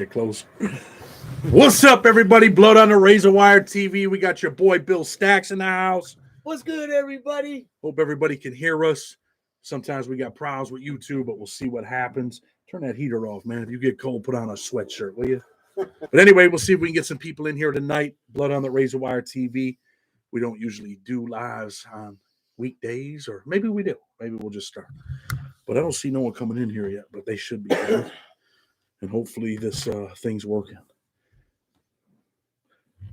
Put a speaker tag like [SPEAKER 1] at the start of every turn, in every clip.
[SPEAKER 1] Get close. What's up, everybody? Blood on the Razor Wire TV. We got your boy Bill Stacks in the house.
[SPEAKER 2] What's good, everybody?
[SPEAKER 1] Hope everybody can hear us. Sometimes we got problems with YouTube, but we'll see what happens. Turn that heater off, man. If you get cold, put on a sweatshirt, will you? But anyway, we'll see if we can get some people in here tonight. Blood on the Razor Wire TV. We don't usually do lives on weekdays, or maybe we do. Maybe we'll just start. But I don't see no one coming in here yet, but they should be. And hopefully this thing's working.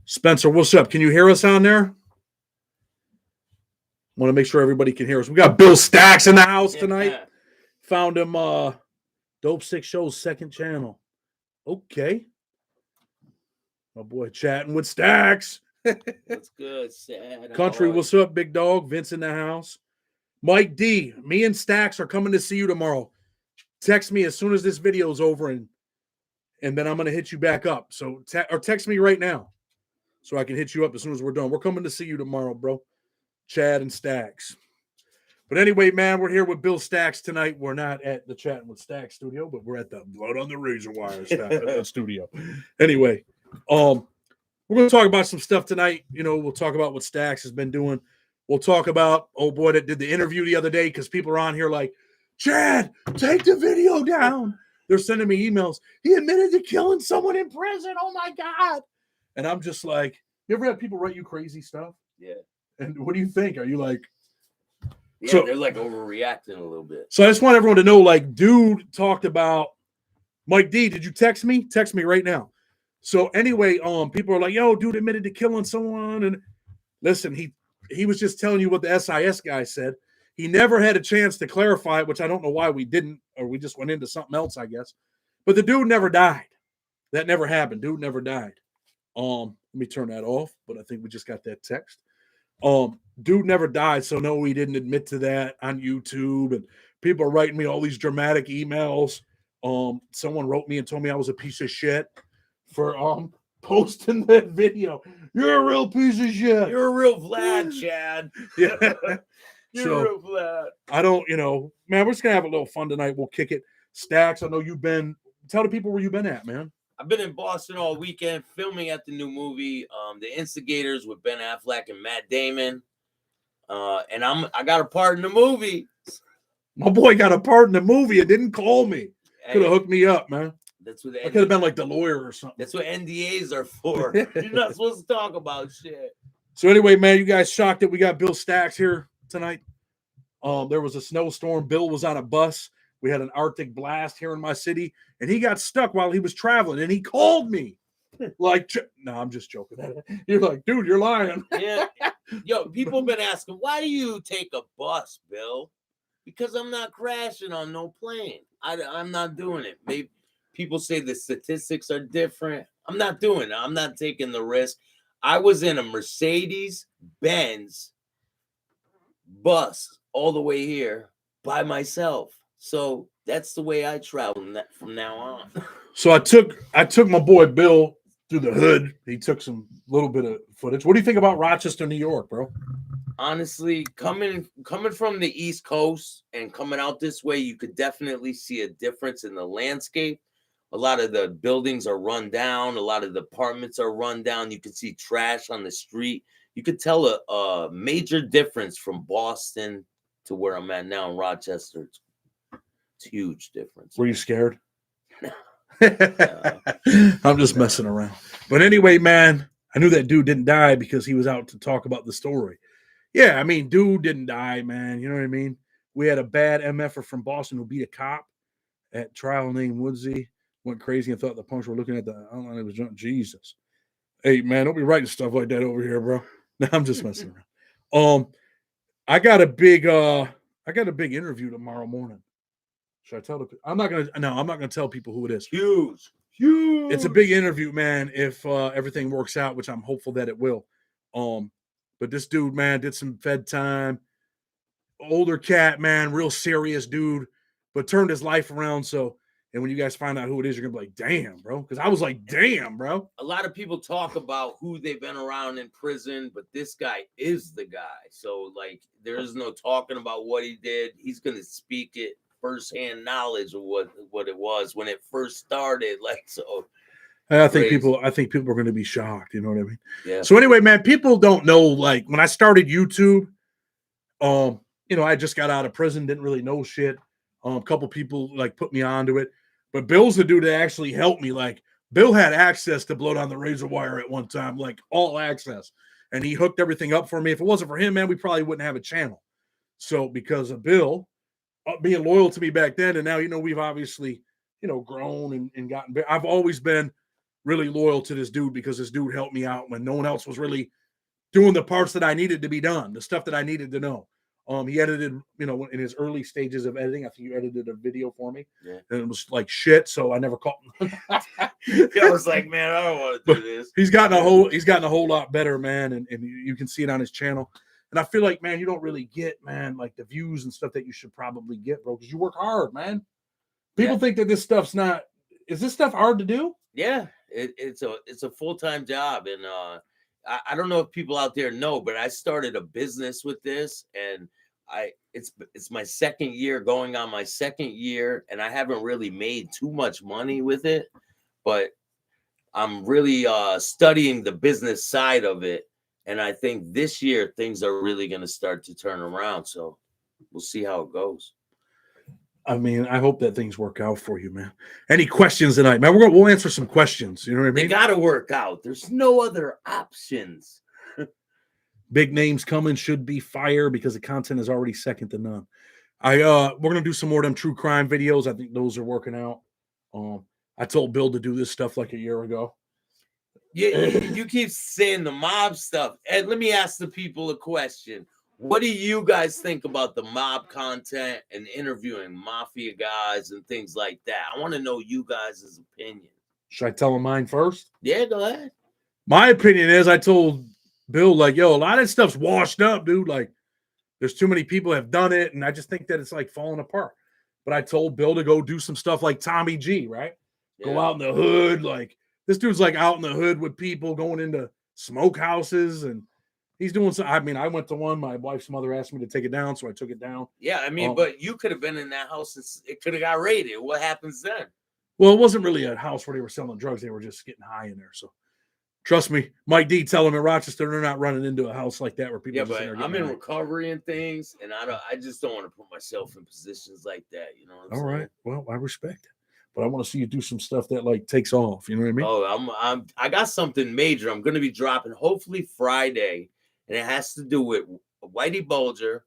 [SPEAKER 1] Spencer, what's up? Can you hear us on there? Want to make sure everybody can hear us. We got Bill Stacks in the house tonight. Found him Dope Sick Show's second channel. Okay. My boy chatting with Stacks.
[SPEAKER 2] What's good, sad?
[SPEAKER 1] Country, what's up, big dog? Vince in the house. Mike D, me and Stacks are coming to see you tomorrow. Text me as soon as this video is over, and then I'm going to hit you back up. So or text me right now so I can hit you up as soon as we're done. We're coming to see you tomorrow, bro. Chad and Stacks. But anyway, man, we're here with Bill Stacks tonight. We're not at the Chatting with Stacks studio, but we're at the Blood on the Razor Wire studio. Anyway, we're going to talk about some stuff tonight. You know, we'll talk about what Stacks has been doing. We'll talk about, oh boy, that did the interview the other day, because people are on here like, Chad, take the video down. They're sending me emails. He admitted to killing someone in prison. Oh my God. And I'm just like, you ever have people write you crazy stuff?
[SPEAKER 2] Yeah.
[SPEAKER 1] And what do you think? Are you like,
[SPEAKER 2] yeah,
[SPEAKER 1] so,
[SPEAKER 2] they're like overreacting a little bit.
[SPEAKER 1] So I just want everyone to know, like, dude talked about Mike D. Did you text me? Text me right now. So anyway, people are like, yo, dude admitted to killing someone. And listen, he was just telling you what the SIS guy said. He never had a chance to clarify it, which I don't know why we didn't, or we just went into something else, I guess. But the dude never died. That never happened. Dude never died. Let me turn that off, but I think we just got that text. Dude never died, so no, he didn't admit to that on YouTube. And people are writing me all these dramatic emails. Someone wrote me and told me I was a piece of shit for posting that video. You're a real piece of shit.
[SPEAKER 2] You're a real Vlad, Chad.
[SPEAKER 1] Yeah.
[SPEAKER 2] You're a real Vlad.
[SPEAKER 1] I don't, man, we're just gonna have a little fun tonight. We'll kick it. Stacks, I know you've been. Tell the people where you've been at, man.
[SPEAKER 2] I've been in Boston all weekend filming at the new movie, The Instigators, with Ben Affleck and Matt Damon. And I got a part in the movie.
[SPEAKER 1] My boy got a part in the movie. It didn't call me. Could have hooked me up, man.
[SPEAKER 2] That's what
[SPEAKER 1] I could have been like the lawyer or something.
[SPEAKER 2] That's what NDAs are for. You're not supposed to talk about shit.
[SPEAKER 1] So anyway, man, you guys shocked that we got Bill Stacks here tonight? There was a snowstorm. Bill was on a bus. We had an Arctic blast here in my city, and he got stuck while he was traveling, and he called me. Like, no, I'm just joking. You're like, dude, you're lying.
[SPEAKER 2] Yeah. Yo, people have been asking, why do you take a bus, Bill? Because I'm not crashing on no plane. I'm not doing it. Maybe people say the statistics are different. I'm not doing it. I'm not taking the risk. I was in a Mercedes-Benz bus all the way here by myself. So that's the way I travel from now on.
[SPEAKER 1] So I took my boy Bill through the hood. He took some little bit of footage. What do you think about Rochester, New York, bro?
[SPEAKER 2] Honestly, coming from the East Coast and coming out this way, you could definitely see a difference in the landscape. A lot of the buildings are run down. A lot of the apartments are run down. You can see trash on the street. You could tell a major difference from Boston to where I'm at now in Rochester. It's a huge difference.
[SPEAKER 1] Were you scared? I'm just messing around. But anyway, man, I knew that dude didn't die because he was out to talk about the story. Yeah, I mean, dude didn't die, man. You know what I mean? We had a bad MFer from Boston who beat a cop at trial named Woodsy. Went crazy and thought the punks were looking at the, I don't know, it was Jesus. Hey, man, don't be writing stuff like that over here, bro. No, I'm just messing around. I got a big interview tomorrow morning. Should I tell the? I'm not gonna tell people who it is.
[SPEAKER 2] Huge.
[SPEAKER 1] It's a big interview, man. If everything works out, which I'm hopeful that it will. But this dude, man, did some Fed time. Older cat, man, real serious dude, but turned his life around. So, and when you guys find out who it is, you're gonna be like, damn, bro. Because I was like, damn, bro.
[SPEAKER 2] A lot of people talk about who they've been around in prison, but this guy is the guy. So, like, there is no talking about what he did. He's gonna speak it firsthand knowledge of what it was when it first started. Like, so
[SPEAKER 1] I think
[SPEAKER 2] Crazy.
[SPEAKER 1] people are going to be shocked. You know what I mean?
[SPEAKER 2] Yeah.
[SPEAKER 1] So anyway, man, people don't know. Like when I started YouTube, I just got out of prison, didn't really know shit. A couple people like put me onto it, but Bill's the dude that actually helped me. Like Bill had access to Blow Down the Razor Wire at one time, like all access, and he hooked everything up for me. If it wasn't for him, man, we probably wouldn't have a channel. So because of Bill being loyal to me back then, and now we've obviously grown and gotten. I've always been really loyal to this dude because this dude helped me out when no one else was really doing the parts that I needed to be done, the stuff that I needed to know. He edited, in his early stages of editing. I think you edited a video for me, and it was like shit. So I never caught.
[SPEAKER 2] I was like, man, I don't want to do this.
[SPEAKER 1] He's gotten a whole lot better, man, and you can see it on his channel. And I feel like, man, you don't really get, man, like the views and stuff that you should probably get, bro, because you work hard, man. People think that this stuff's not. Is this stuff hard to do?
[SPEAKER 2] Yeah, it's a full-time job, and I don't know if people out there know, but I started a business with this, and it's my second year, going on my second year, and I haven't really made too much money with it, but I'm really studying the business side of it, and I think this year things are really going to start to turn around. So we'll see how it goes.
[SPEAKER 1] I mean, I hope that things work out for you, man. Any questions tonight, man? We'll answer some questions. You know what I mean?
[SPEAKER 2] They got to work out. There's no other options.
[SPEAKER 1] Big names coming, should be fire because the content is already second to none. We're gonna do some more of them true crime videos. I think those are working out. I told Bill to do this stuff like a year ago.
[SPEAKER 2] Yeah, you keep saying the mob stuff. And let me ask the people a question. What do you guys think about the mob content and interviewing mafia guys and things like that? I want to know you guys' opinion.
[SPEAKER 1] Should I tell him mine first?
[SPEAKER 2] Yeah, go ahead.
[SPEAKER 1] My opinion is I told Bill, like, yo, a lot of that stuff's washed up, dude. Like, there's too many people have done it, and I just think that it's like falling apart. But I told Bill to go do some stuff like Tommy G, right? Yeah. Go out in the hood. Like, this dude's like out in the hood with people, going into smokehouses, and he's doing some. I mean, I went to one. My wife's mother asked me to take it down, so I took it down.
[SPEAKER 2] Yeah, I mean, but you could have been in that house. And it could have got raided. What happens then?
[SPEAKER 1] Well, it wasn't really a house where they were selling drugs. They were just getting high in there. So trust me, Mike D, tell them in Rochester they're not running into a house like that where people.
[SPEAKER 2] Yeah, but I'm in recovery and things, and I just don't want to put myself in positions like that. You know what I'm saying?
[SPEAKER 1] Right. Well, I respect it, but I want to see you do some stuff that like takes off. You know what I mean?
[SPEAKER 2] Oh, I got something major. I'm going to be dropping hopefully Friday, and it has to do with Whitey Bulger,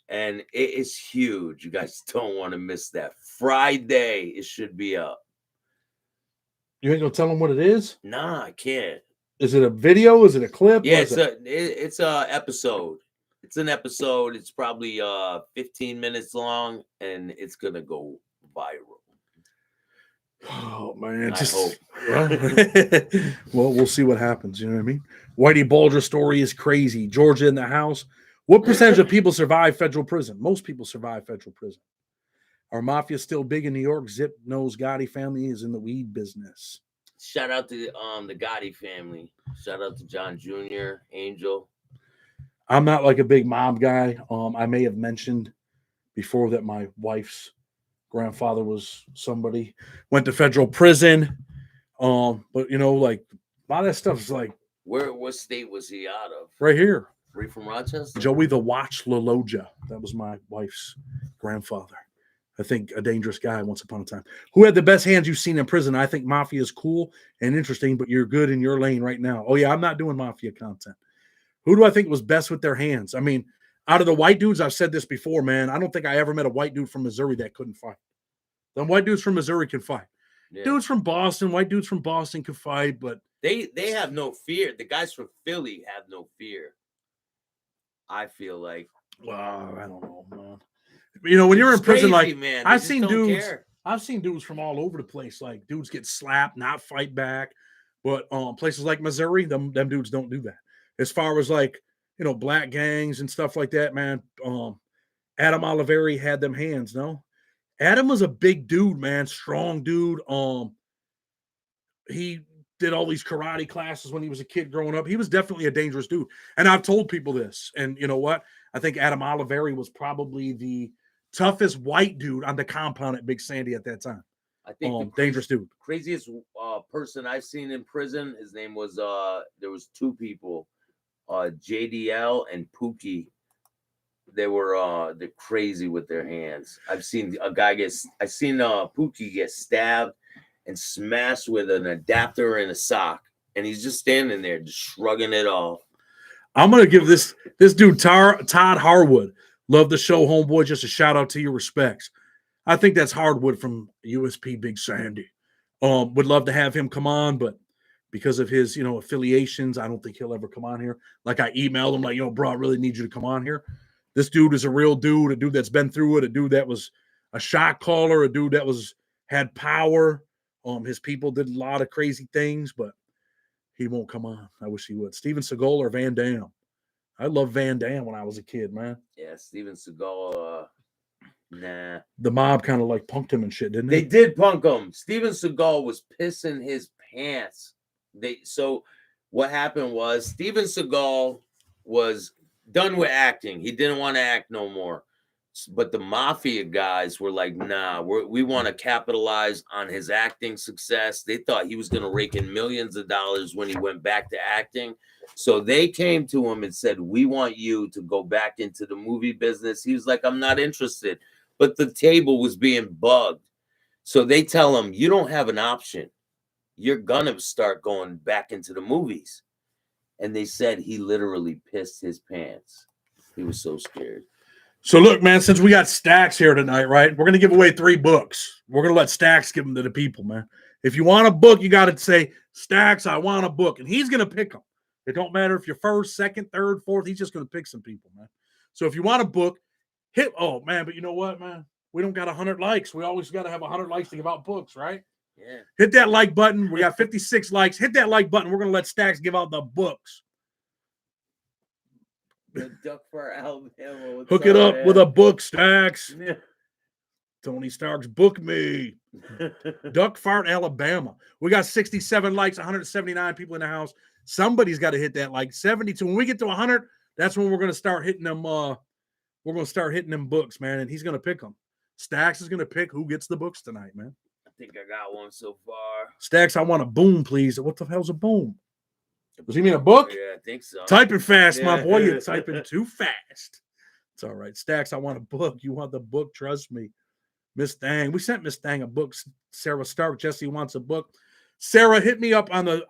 [SPEAKER 2] and it is huge. You guys don't want to miss that. Friday, it should be up.
[SPEAKER 1] You ain't gonna tell them what it is?
[SPEAKER 2] Nah, I can't.
[SPEAKER 1] Is it a video? Is it a clip?
[SPEAKER 2] Yeah, it's a episode. It's an episode. It's probably 15 minutes long, and it's gonna go viral.
[SPEAKER 1] Oh man,
[SPEAKER 2] I hope.
[SPEAKER 1] Well, we'll see what happens. You know what I mean? Whitey Bulger story is crazy. Georgia in the house. What percentage of people survive federal prison? Most people survive federal prison. Are mafia still big in New York? Zip knows Gotti family is in the weed business.
[SPEAKER 2] Shout out to the Gotti family. Shout out to John Jr., Angel.
[SPEAKER 1] I'm not like a big mob guy. I may have mentioned before that my wife's grandfather was somebody, went to federal prison. But like a lot of that stuff is like,
[SPEAKER 2] what state was he out of?
[SPEAKER 1] Right here.
[SPEAKER 2] Right from Rochester?
[SPEAKER 1] Joey the Watch LaLoja. That was my wife's grandfather. I think a dangerous guy once upon a time. Who had the best hands you've seen in prison? I think mafia is cool and interesting, but you're good in your lane right now. Oh, yeah, I'm not doing mafia content. Who do I think was best with their hands? I mean, out of the white dudes, I've said this before, man. I don't think I ever met a white dude from Missouri that couldn't fight. The white dudes from Missouri can fight. Yeah. Dudes from Boston, white dudes from Boston can fight, but
[SPEAKER 2] they have no fear. The guys from Philly have no fear. I feel like.
[SPEAKER 1] Well, I don't know, man. When you're in prison, like, man, I've seen dudes from all over the place. Like, dudes get slapped, not fight back. But places like Missouri, them dudes don't do that. As far as like, black gangs and stuff like that, man. Adam Oliveri had them hands, no? Adam was a big dude, man, strong dude. He did all these karate classes when he was a kid growing up. He was definitely a dangerous dude. And I've told people this. And you know what? I think Adam Oliveri was probably the toughest white dude on the compound at Big Sandy at that time.
[SPEAKER 2] I think
[SPEAKER 1] dangerous dude.
[SPEAKER 2] Craziest person I've seen in prison. His name was there was two people, JDL and Pookie. They were they're crazy with their hands. I've seen Pookie get stabbed and smashed with an adapter and a sock, and he's just standing there, just shrugging it off.
[SPEAKER 1] I'm gonna give this dude Todd Harwood. Love the show, homeboy. Just a shout out to your respects. I think that's Hardwood from USP Big Sandy. Would love to have him come on, but because of his, affiliations, I don't think he'll ever come on here. Like I emailed him, like, bro, I really need you to come on here. This dude is a real dude, a dude that's been through it, a dude that was a shot caller, a dude that had power. His people did a lot of crazy things, but he won't come on. I wish he would. Steven Seagal or Van Damme. I loved Van Damme when I was a kid, man.
[SPEAKER 2] Yeah, Steven Seagal. Nah.
[SPEAKER 1] The mob kind of like punked him and shit, didn't they?
[SPEAKER 2] They did punk him. Steven Seagal was pissing his pants. So what happened was Steven Seagal was done with acting. He didn't want to act no more. But the mafia guys were like, nah, we want to capitalize on his acting success. They thought he was going to rake in millions of dollars when he went back to acting. So they came to him and said, we want you to go back into the movie business. He was like, I'm not interested. But the table was being bugged. So they tell him, you don't have an option. You're going to start going back into the movies. And they said he literally pissed his pants. He was so scared.
[SPEAKER 1] So look, man, since we got Stacks here tonight, right, we're going to give away 3 books. We're going to let Stacks give them to the people, man. If you want a book, you got to say, Stacks, I want a book. And he's going to pick them. It don't matter if you're first, second, third, fourth. He's just going to pick some people, man. So if you want a book, but you know what, man? We don't got 100 likes. We always got to have 100 likes to give out books, right?
[SPEAKER 2] Yeah.
[SPEAKER 1] Hit that like button. We got 56 likes. Hit that like button. We're going to let Stacks give out the books.
[SPEAKER 2] The Duck for Alabama.
[SPEAKER 1] Hook it up with a book, Stacks. Yeah. Tony Starks, book me. Duck Fart, Alabama. We got 67 likes, 179 people in the house. Somebody's got to hit that like 72. When we get to 100, that's when we're going to start hitting them. We're going to start hitting them books, man, and he's going to pick them. Stacks is going to pick who gets the books tonight, man.
[SPEAKER 2] I think I got one so far.
[SPEAKER 1] Stacks, I want a boom, please. What the hell's a boom? Does he mean a book?
[SPEAKER 2] Yeah, I think so.
[SPEAKER 1] Typing fast, my boy. You're typing too fast. It's all right. Stacks, I want a book. You want the book? Trust me. Miss Thang. We sent Miss Thang a book. Sarah Stark. Jesse wants a book. Sarah, hit me up on the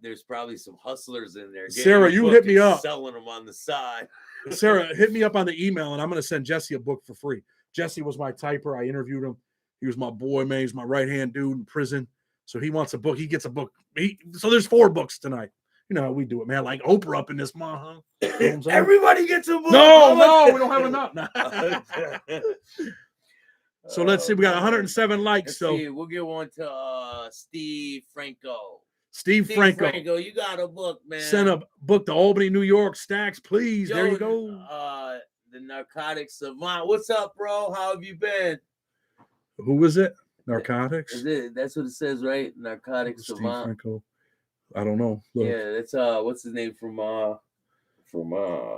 [SPEAKER 2] There's probably some hustlers in there.
[SPEAKER 1] Sarah, you hit me up.
[SPEAKER 2] Selling them on the side.
[SPEAKER 1] Sarah, hit me up on the email, and I'm going to send Jesse a book for free. Jesse was my typer. I interviewed him. He was my boy, man. He's my right-hand dude in prison. So he wants a book. He gets a book. So there's 4 books tonight. You know how we do it, man. Like Oprah up in this mom, huh? You know
[SPEAKER 2] Everybody gets a book.
[SPEAKER 1] No, we don't have enough. So let's see. We got 107 likes. So
[SPEAKER 2] we'll get one to Steve Franco.
[SPEAKER 1] Steve Franco,
[SPEAKER 2] you got a book, man.
[SPEAKER 1] Send a book to Albany, New York. Stacks, please. There you
[SPEAKER 2] go. The Narcotics Savant. What's up, bro? How have you been?
[SPEAKER 1] Who was it? Narcotics?
[SPEAKER 2] That's what it says, right? Narcotics
[SPEAKER 1] Steve
[SPEAKER 2] Savant.
[SPEAKER 1] Franco. I don't know.
[SPEAKER 2] Look. Yeah, that's what's his name from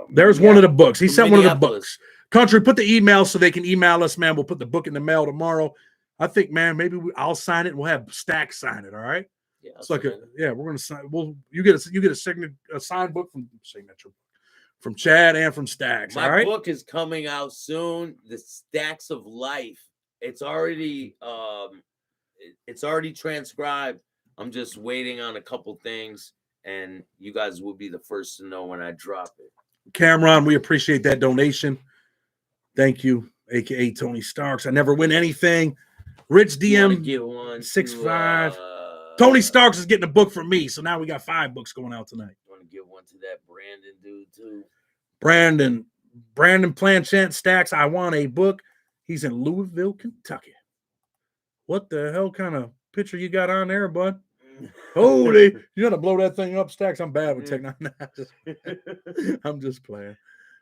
[SPEAKER 1] there's one of the books. He sent one of the books. Country, put the email so they can email us, man. We'll put the book in the mail tomorrow. I think, man, maybe I'll sign it and we'll have Stacks sign it. All right.
[SPEAKER 2] Yeah.
[SPEAKER 1] It's like we're gonna sign. Well, you get a signed book from Chad and from Stacks.
[SPEAKER 2] My
[SPEAKER 1] all right.
[SPEAKER 2] book is coming out soon. The Stacks of Life. It's already transcribed. I'm just waiting on a couple things, and you guys will be the first to know when I drop it.
[SPEAKER 1] Cameron, we appreciate that donation. Thank you, aka Tony Starks. I never win anything. Rich DM 6'5". Tony Starks is getting a book from me, so now we got 5 books going out tonight.
[SPEAKER 2] Want to give one to that Brandon dude too?
[SPEAKER 1] Brandon Planchant Stacks. I want a book. He's in Louisville, Kentucky. What the hell kind of picture you got on there, bud? Holy, you gotta blow that thing up, Stacks. I'm bad with technology. I'm just playing.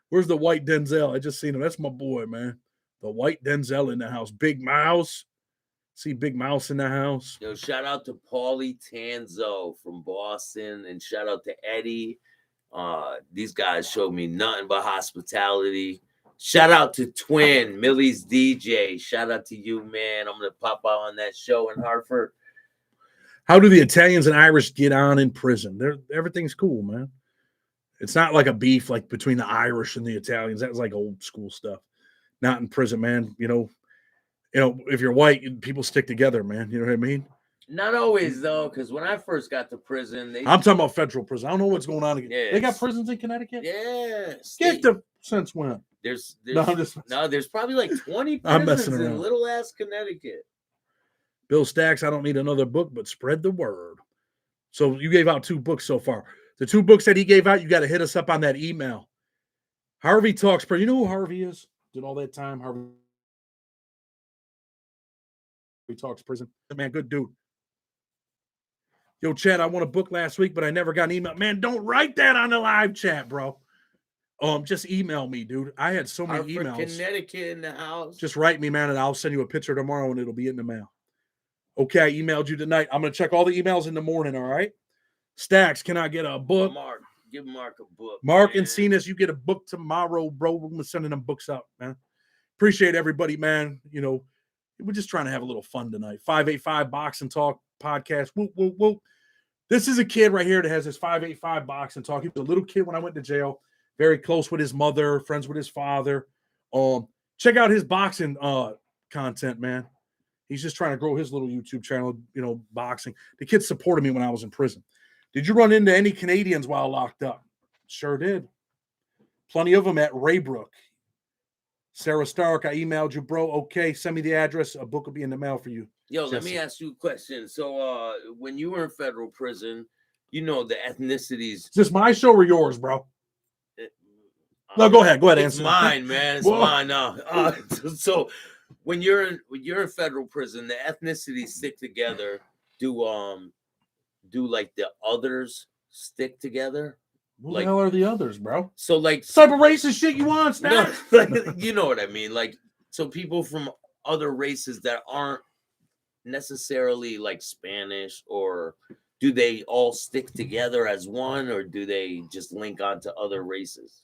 [SPEAKER 1] Where's the white Denzel? I just seen him. That's my boy, man. The white Denzel in the house. Big Mouse. See Big Mouse in the house.
[SPEAKER 2] Yo, shout out to Paulie Tanzo from Boston, and shout out to Eddie. These guys showed me nothing but hospitality. Shout out to Twin, Millie's DJ. Shout out to you, man. I'm going to pop out on that show in Hartford.
[SPEAKER 1] How do the Italians and Irish get on in prison? Everything's cool, man. It's not like a beef like between the Irish and the Italians. That was like old school stuff. Not in prison, man. You know, if you're white, people stick together, man. You know what I mean?
[SPEAKER 2] Not always, though, because when I first got to prison,
[SPEAKER 1] I'm talking about federal prison. I don't know what's going on again.
[SPEAKER 2] Yes.
[SPEAKER 1] They got prisons in Connecticut?
[SPEAKER 2] Yes.
[SPEAKER 1] Get the since when?
[SPEAKER 2] There's probably like 20
[SPEAKER 1] I'm messing
[SPEAKER 2] prisons in
[SPEAKER 1] around.
[SPEAKER 2] little ass Connecticut.
[SPEAKER 1] Bill Stacks, I don't need another book, but spread the word. So you gave out 2 books so far. The 2 books that he gave out, you got to hit us up on that email. Harvey Talks Prison. You know who Harvey is? Did all that time. Harvey Talks Prison. Man, good dude. Yo, Chad, I won a book last week, but I never got an email. Man, don't write that on the live chat, bro. Just email me, dude. I had so many emails.
[SPEAKER 2] Connecticut in the house.
[SPEAKER 1] Just write me, man, and I'll send you a picture tomorrow, and it'll be in the mail. Okay, I emailed you tonight. I'm going to check all the emails in the morning, all right? Stacks, can I get a book?
[SPEAKER 2] Mark, give Mark a book.
[SPEAKER 1] Mark
[SPEAKER 2] man.
[SPEAKER 1] and Cenas, you get a book tomorrow, bro. We're going to send them books out, man. Appreciate everybody, man. You know, we're just trying to have a little fun tonight. 585 Boxing Talk podcast. Whoop, whoop, whoop. This is a kid right here that has his 585 Boxing Talk. He was a little kid when I went to jail. Very close with his mother, friends with his father. Check out his boxing content, man. He's just trying to grow his little YouTube channel, you know, boxing. The kid supported me when I was in prison. Did you run into any Canadians while locked up? Sure did. Plenty of them at Raybrook. Sarah Stark, I emailed you, bro. Okay, send me the address. A book will be in the mail for you.
[SPEAKER 2] Yo, let me ask you a question. So when you were in federal prison, you know the ethnicities.
[SPEAKER 1] Is this my show or yours, bro? No, go ahead. Go ahead.
[SPEAKER 2] It's
[SPEAKER 1] answer.
[SPEAKER 2] mine, man. It's mine now. So when you're in federal prison, the ethnicities stick together. Do like the others stick together?
[SPEAKER 1] Who the hell are the others, bro?
[SPEAKER 2] So like,
[SPEAKER 1] what type of racist shit you want, Snap?
[SPEAKER 2] No, you know what I mean. Like, so people from other races that aren't necessarily like Spanish, or do they all stick together as one, or do they just link on to other races?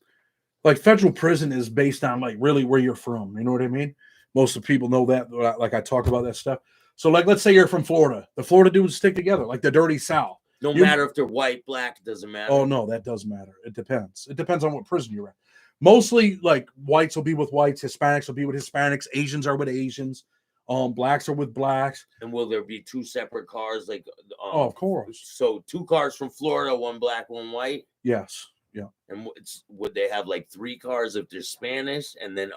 [SPEAKER 1] Like federal prison is based on like really where you're from. You know what I mean? Most of the people know that. Like I talk about that stuff. So like, let's say you're from Florida. The Florida dudes stick together, like the dirty South.
[SPEAKER 2] No matter if they're white, black, it doesn't matter.
[SPEAKER 1] Oh no, that does matter. It depends. It depends on what prison you're in. Mostly like whites will be with whites, Hispanics will be with Hispanics, Asians are with Asians, blacks are with blacks.
[SPEAKER 2] And will there be 2 separate cars? Like,
[SPEAKER 1] oh, of course.
[SPEAKER 2] So 2 cars from Florida, 1 black, 1 white.
[SPEAKER 1] Yes. Yeah.
[SPEAKER 2] And would they have like 3 cars if they're Spanish, and then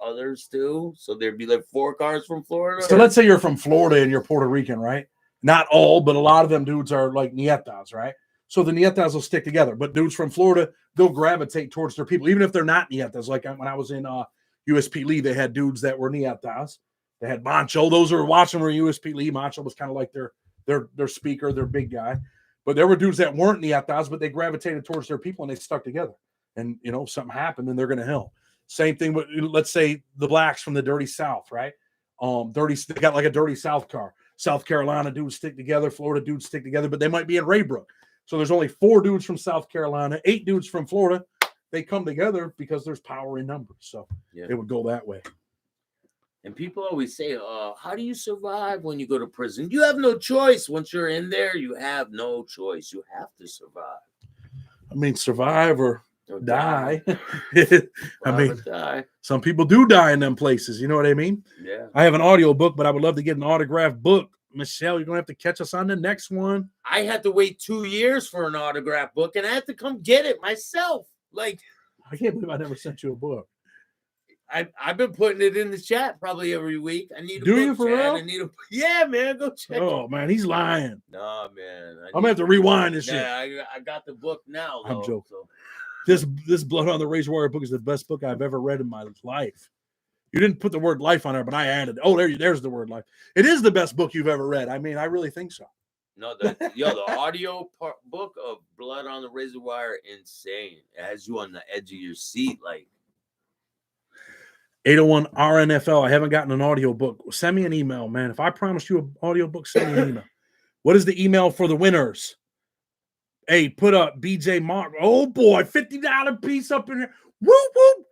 [SPEAKER 2] others too? So there'd be like 4 cars from Florida.
[SPEAKER 1] So let's say you're from Florida and you're Puerto Rican, right? Not all, but a lot of them dudes are like Nietas, right? So the Nietas will stick together. But dudes from Florida, they'll gravitate towards their people, even if they're not Nietas. Like when I was in USP Lee, they had dudes that were Nietas. They had Mancho. Those who were watching were USP Lee. Mancho was kind of like their speaker, their big guy. But there were dudes that weren't Nietas, but they gravitated towards their people and they stuck together. And, you know, if something happened, then they're going to help. Same thing with, let's say, the blacks from the dirty South, right? They got like a dirty South car. South Carolina dudes stick together, Florida dudes stick together, but they might be in Raybrook. So there's only 4 dudes from South Carolina, 8 dudes from Florida. They come together because there's power in numbers. So it would go that way.
[SPEAKER 2] And people always say, how do you survive when you go to prison? You have no choice. Once you're in there, you have no choice. You have to survive.
[SPEAKER 1] I mean, survive or die. I mean,
[SPEAKER 2] die.
[SPEAKER 1] Some people do die in them places. You know what I mean?
[SPEAKER 2] Yeah.
[SPEAKER 1] I have an audio book, but I would love to get an autographed book. Michelle, you're going to have to catch us on the next one.
[SPEAKER 2] I had to wait 2 years for an autograph book, and I had to come get it myself. Like,
[SPEAKER 1] I can't believe I never sent you a book.
[SPEAKER 2] I've been putting it in the chat probably every week. I need a
[SPEAKER 1] Do
[SPEAKER 2] book,
[SPEAKER 1] you for
[SPEAKER 2] Chad.
[SPEAKER 1] real?
[SPEAKER 2] Yeah, man, go check it.
[SPEAKER 1] Oh, man, he's lying.
[SPEAKER 2] Nah, man.
[SPEAKER 1] I'm going to have to rewind this shit.
[SPEAKER 2] Yeah, I got the book now, though.
[SPEAKER 1] I'm joking.
[SPEAKER 2] So.
[SPEAKER 1] This Blood on the Razor Wire book is the best book I've ever read in my life. You didn't put the word life on there, but I added. Oh, there's the word life. It is the best book you've ever read. I mean, I really think so.
[SPEAKER 2] No, the audio book of Blood on the Razor Wire, insane. It has you on the edge of your seat, like.
[SPEAKER 1] 801 RNFL. I haven't gotten an audio book. Send me an email, man. If I promised you an audio book, send me an email. What is the email for the winners? Hey, put up BJ Mark. Oh boy, $50 piece up in here. Whoop whoop.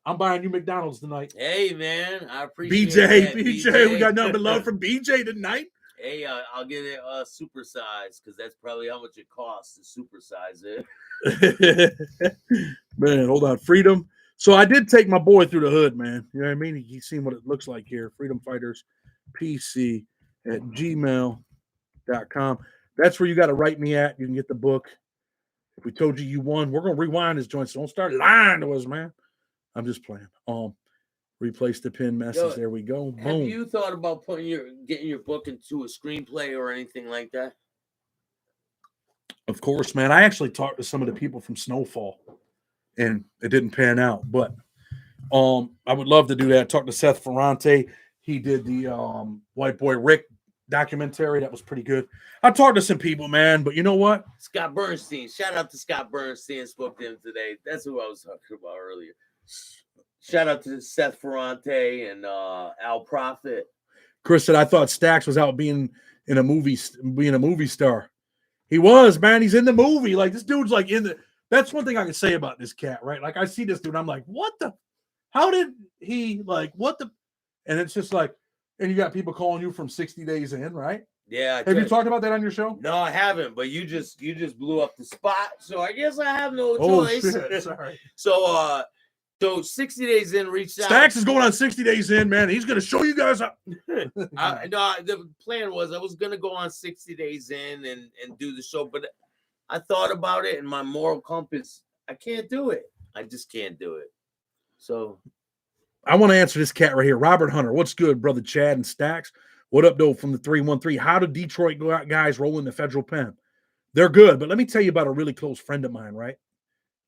[SPEAKER 1] I'm buying you McDonald's tonight.
[SPEAKER 2] Hey, man, I appreciate
[SPEAKER 1] BJ,
[SPEAKER 2] that,
[SPEAKER 1] BJ, we got nothing but love from BJ tonight.
[SPEAKER 2] Hey, I'll get it supersized because that's probably how much it costs to supersize it.
[SPEAKER 1] Man, hold on. Freedom. So I did take my boy through the hood, man. You know what I mean? He's seen what it looks like here. Freedom Fighters PC at gmail.com. That's where you got to write me at. You can get the book. If we told you won, we're going to rewind this joint. So don't start lying to us, man. I'm just playing. Replace the pin message.
[SPEAKER 2] Yo,
[SPEAKER 1] there we go. Boom.
[SPEAKER 2] Have you thought about getting your book into a screenplay or anything like that?
[SPEAKER 1] Of course, man. I actually talked to some of the people from Snowfall, and it didn't pan out. But I would love to do that. Talk to Seth Ferrante. He did the White Boy Rick documentary. That was pretty good. I talked to some people, man. But you know what?
[SPEAKER 2] Scott Bernstein. Shout out to Scott Bernstein. Spoke to him today. That's who I was talking about earlier. Shout out to Seth Ferrante and Al Prophet.
[SPEAKER 1] Chris said, I thought Stax was out being a movie star. He was, man. He's in the movie. Like, this dude's like in the. That's one thing I can say about this cat, right? Like, I see this dude, I'm like, what the? How did he, like, what the? And it's just like, and you got people calling you from 60 Days In, right?
[SPEAKER 2] Yeah.
[SPEAKER 1] Have you talked about that on your show?
[SPEAKER 2] No, I haven't. But you just blew up the spot, so I guess I have no choice.
[SPEAKER 1] Shit. Sorry.
[SPEAKER 2] So 60 Days In reached out.
[SPEAKER 1] Stax is going on 60 Days In, man. He's going to show you guys up.
[SPEAKER 2] The plan was I was going to go on 60 Days In and do the show, but I thought about it, and my moral compass, I can't do it. I just can't do it. So
[SPEAKER 1] I want to answer this cat right here. Robert Hunter, what's good, brother Chad and Stax? What up, though, from the 313? How do Detroit guys roll in the federal pen? They're good, but let me tell you about a really close friend of mine, right?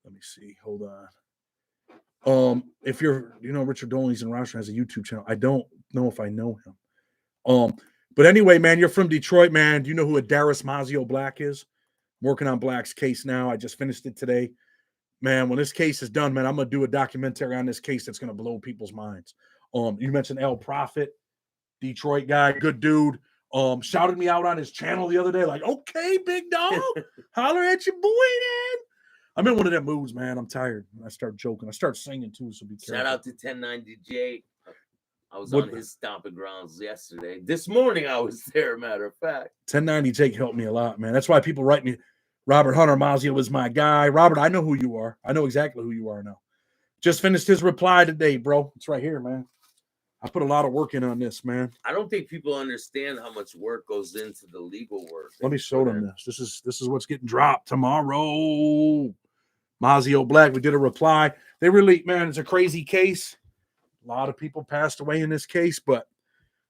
[SPEAKER 1] Let me see. Hold on. If Richard Dolan's in Rochester has a YouTube channel. I don't know if I know him. But anyway, man, you're from Detroit, man. Do you know who Adaris Mazio Black is? I'm working on Black's case now. I just finished it today. Man, when this case is done, man, I'm gonna do a documentary on this case that's gonna blow people's minds. You mentioned Al Prophet, Detroit guy, good dude. Shouted me out on his channel the other day, like, okay, big dog, holler at your boy, man. I'm in one of them moods, man. I'm tired. I start joking. I start singing too, so be careful.
[SPEAKER 2] Shout out to 1090J. I was on his stomping grounds yesterday. This morning I was there, matter of fact.
[SPEAKER 1] 1090J helped me a lot, man. That's why people write me. Robert Hunter Mazio was my guy. Robert, I know who you are. I know exactly who you are now. Just finished his reply today, bro. It's right here, man. I put a lot of work in on this, man.
[SPEAKER 2] I don't think people understand how much work goes into the legal work.
[SPEAKER 1] Let me show them this. This is what's getting dropped tomorrow. Mazio Black, we did a reply. They really, man, it's a crazy case. A lot of people passed away in this case, but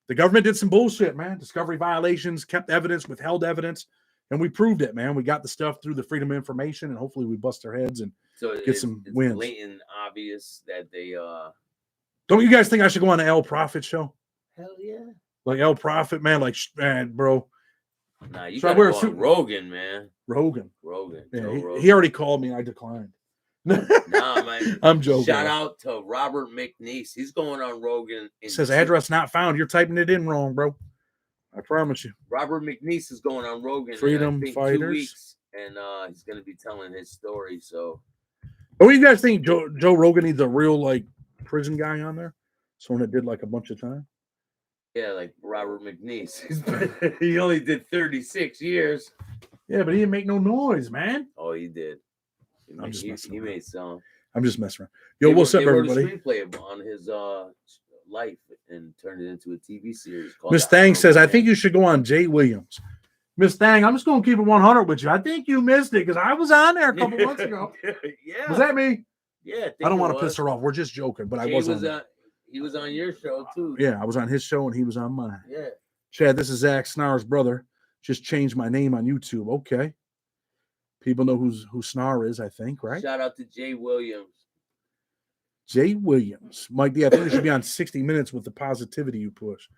[SPEAKER 1] the government did some bullshit, man. Discovery violations, kept evidence, withheld evidence, and we proved it, man. We got the stuff through the Freedom of Information, and hopefully we bust their heads and get some wins.
[SPEAKER 2] It's blatant obvious that they
[SPEAKER 1] Don't you guys think I should go on the El Prophet show?
[SPEAKER 2] Hell yeah.
[SPEAKER 1] Like El Prophet, man, man, bro.
[SPEAKER 2] Nah, you gotta go on Rogan, man.
[SPEAKER 1] Rogan.
[SPEAKER 2] Yeah,
[SPEAKER 1] Rogan. He already called me and I declined.
[SPEAKER 2] Nah, man.
[SPEAKER 1] I'm joking.
[SPEAKER 2] Shout out to Robert McNeese. He's going on Rogan.
[SPEAKER 1] It says address not found. You're typing it in wrong, bro. I promise you.
[SPEAKER 2] Robert McNeese is going on Rogan
[SPEAKER 1] Freedom
[SPEAKER 2] in,
[SPEAKER 1] Fighters.
[SPEAKER 2] 2 weeks, and he's going to be telling his story. So,
[SPEAKER 1] what do you guys think? Joe Rogan needs a real like prison guy on there, someone that did like a bunch of time.
[SPEAKER 2] Yeah, like Robert McNeese. He only did 36 years.
[SPEAKER 1] Yeah, but he didn't make no noise, man.
[SPEAKER 2] Oh, he did. He made some.
[SPEAKER 1] I'm just messing around. Yo, what's up, everybody?
[SPEAKER 2] They wrote a screenplay on his life and turned it into a TV series.
[SPEAKER 1] Miss Thang says, I think you should go on Jay Williams. Miss Thang, I'm just going to keep it 100 with you. I think you missed it because I was on there a couple months ago.
[SPEAKER 2] Yeah.
[SPEAKER 1] Was that me?
[SPEAKER 2] Yeah.
[SPEAKER 1] I don't want to piss her off. We're just joking, but Jay I was on
[SPEAKER 2] he was on your show, too.
[SPEAKER 1] Yeah, I was on his show and he was on mine.
[SPEAKER 2] Yeah.
[SPEAKER 1] Chad, this is Zach Snar's brother. Just changed my name on YouTube. Okay. People know who Snar is, I think, right?
[SPEAKER 2] Shout out to Jay Williams.
[SPEAKER 1] Jay Williams. Mike D, I think you should be on 60 Minutes with the positivity you push.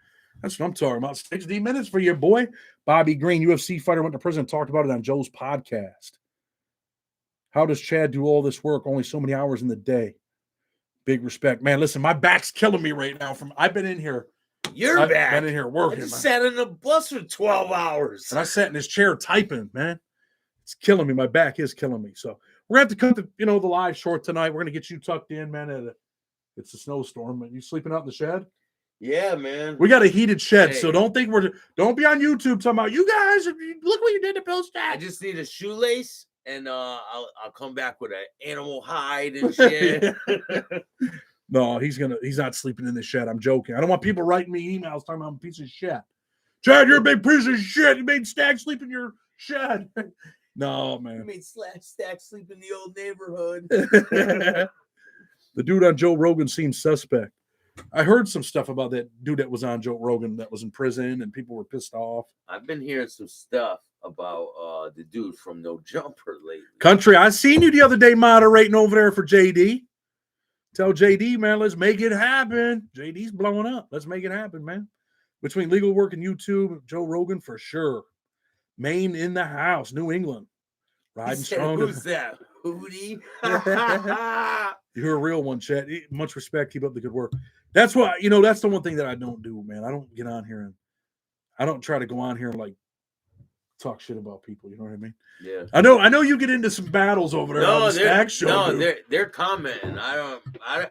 [SPEAKER 1] That's what I'm talking about. 60 Minutes for your boy. Bobby Green, UFC fighter, went to prison, talked about it on Joe's podcast. How does Chad do all this work? Only so many hours in the day. Big respect. Man, listen, my back's killing me right now. I've been in here.
[SPEAKER 2] I've
[SPEAKER 1] been in here working.
[SPEAKER 2] I just sat in the bus for 12 hours.
[SPEAKER 1] And I sat in this chair typing, man. It's killing me. My back is killing me. So we're going to have to cut the live short tonight. We're going to get you tucked in, man, at It's a snowstorm. You sleeping out in the shed?
[SPEAKER 2] Yeah, man.
[SPEAKER 1] We got a heated shed, so
[SPEAKER 2] Hey.
[SPEAKER 1] don't be on YouTube talking about you guys. Look what you did to Bill Stack.
[SPEAKER 2] I just need a shoelace, and I'll come back with an animal hide and shit.
[SPEAKER 1] No, he's not sleeping in the shed. I'm joking. I don't want people writing me emails talking about I'm a piece of shit. Chad, you're a big piece of shit. You made Stack sleep in your shed. No, man.
[SPEAKER 2] You made Stack sleep in the old neighborhood.
[SPEAKER 1] The dude on Joe Rogan seems suspect. I heard some stuff about that dude that was on Joe Rogan that was in prison and people were pissed off.
[SPEAKER 2] I've been hearing some stuff about the dude from No Jumper lately.
[SPEAKER 1] Country, I seen you the other day moderating over there for JD. Tell JD, man, let's make it happen. JD's blowing up. Let's make it happen, man. Between legal work and YouTube, Joe Rogan for sure. Maine in the house, New England. Riding strong.
[SPEAKER 2] Who's that? Hootie?
[SPEAKER 1] You're a real one, Chet. Much respect. Keep up the good work. That's why, that's the one thing that I don't do, man. I don't get on here and I don't try to go on here and like talk shit about people. You know what I mean?
[SPEAKER 2] Yeah.
[SPEAKER 1] I know you get into some battles over there on the Stack show.
[SPEAKER 2] No, they're commenting. I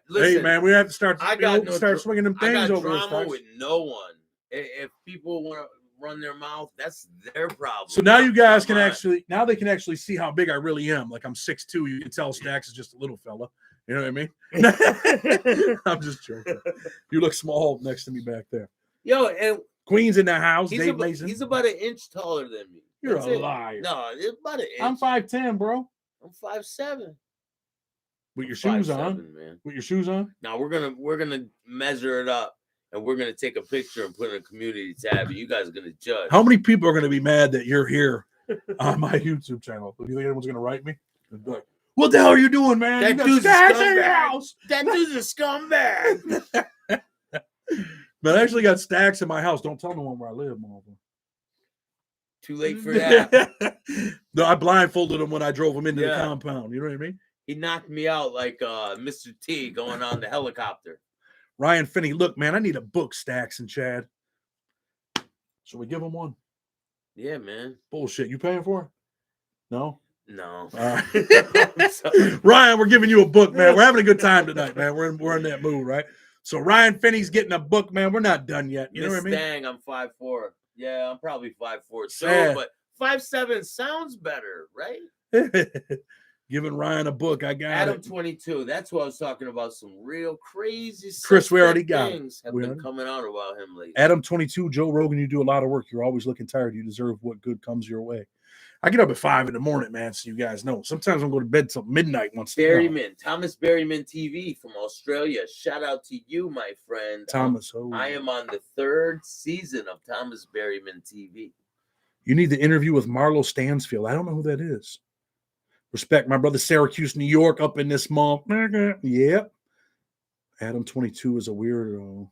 [SPEAKER 2] listen.
[SPEAKER 1] Hey, man, we have to start
[SPEAKER 2] start
[SPEAKER 1] swinging them things
[SPEAKER 2] I got
[SPEAKER 1] over
[SPEAKER 2] drama with no one. If people want to run their mouth, that's their problem.
[SPEAKER 1] So now you guys can they can actually see how big I really am. Like I'm 6'2". You can tell Stacks is just a little fella. You know what I mean? I'm just joking. You look small next to me back there.
[SPEAKER 2] Yo, and
[SPEAKER 1] Queen's in the house. Dave Mason.
[SPEAKER 2] He's about an inch taller than me.
[SPEAKER 1] You're
[SPEAKER 2] That's
[SPEAKER 1] a
[SPEAKER 2] it.
[SPEAKER 1] liar.
[SPEAKER 2] No, it's about an inch.
[SPEAKER 1] I'm 5'10", bro.
[SPEAKER 2] I'm 5'7".
[SPEAKER 1] With your shoes
[SPEAKER 2] 5'7",
[SPEAKER 1] on,
[SPEAKER 2] man.
[SPEAKER 1] With your shoes on.
[SPEAKER 2] Now we're gonna measure it up, and we're gonna take a picture and put it in a community tab, and you guys are gonna judge.
[SPEAKER 1] How many people are gonna be mad that you're here on my YouTube channel? Do you think anyone's gonna write me? Like, what the hell are you doing, man?
[SPEAKER 2] That dude's a scumbag. That dude's a scumbag.
[SPEAKER 1] But I actually got Stacks in my house. Don't tell no one where I live, motherfucker.
[SPEAKER 2] Too late for that.
[SPEAKER 1] No, I blindfolded him when I drove him into the compound. You know what I mean?
[SPEAKER 2] He knocked me out like Mr. T going on the helicopter.
[SPEAKER 1] Ryan Finney, look, man, I need a book, Stacks and Chad. Should we give him one?
[SPEAKER 2] Yeah, man.
[SPEAKER 1] Bullshit. You paying for it? No?
[SPEAKER 2] No.
[SPEAKER 1] Ryan, we're giving you a book, man. We're having a good time tonight, man. We're in that mood, right? So Ryan Finney's getting a book, man. We're not done yet. You know what I mean?
[SPEAKER 2] Dang, I'm 5'4". Yeah, I'm probably 5'4". So, but 5'7" sounds better, right?
[SPEAKER 1] Giving Ryan a book. I got
[SPEAKER 2] Adam
[SPEAKER 1] it.
[SPEAKER 2] 22. That's what I was talking about. Some real crazy
[SPEAKER 1] Chris, we already got
[SPEAKER 2] things have been coming out about him lately.
[SPEAKER 1] Adam 22, Joe Rogan, you do a lot of work. You're always looking tired. You deserve what good comes your way. I get up at 5 a.m, man, so you guys know. Sometimes I'm going to bed till midnight once.
[SPEAKER 2] Berryman, Thomas Berryman TV from Australia. Shout out to you, my friend.
[SPEAKER 1] Thomas.
[SPEAKER 2] I am on the 3rd season of Thomas Berryman TV.
[SPEAKER 1] You need the interview with Marlo Stansfield. I don't know who that is. Respect my brother, Syracuse, New York, up in this month. Yep. Adam 22 is a weirdo.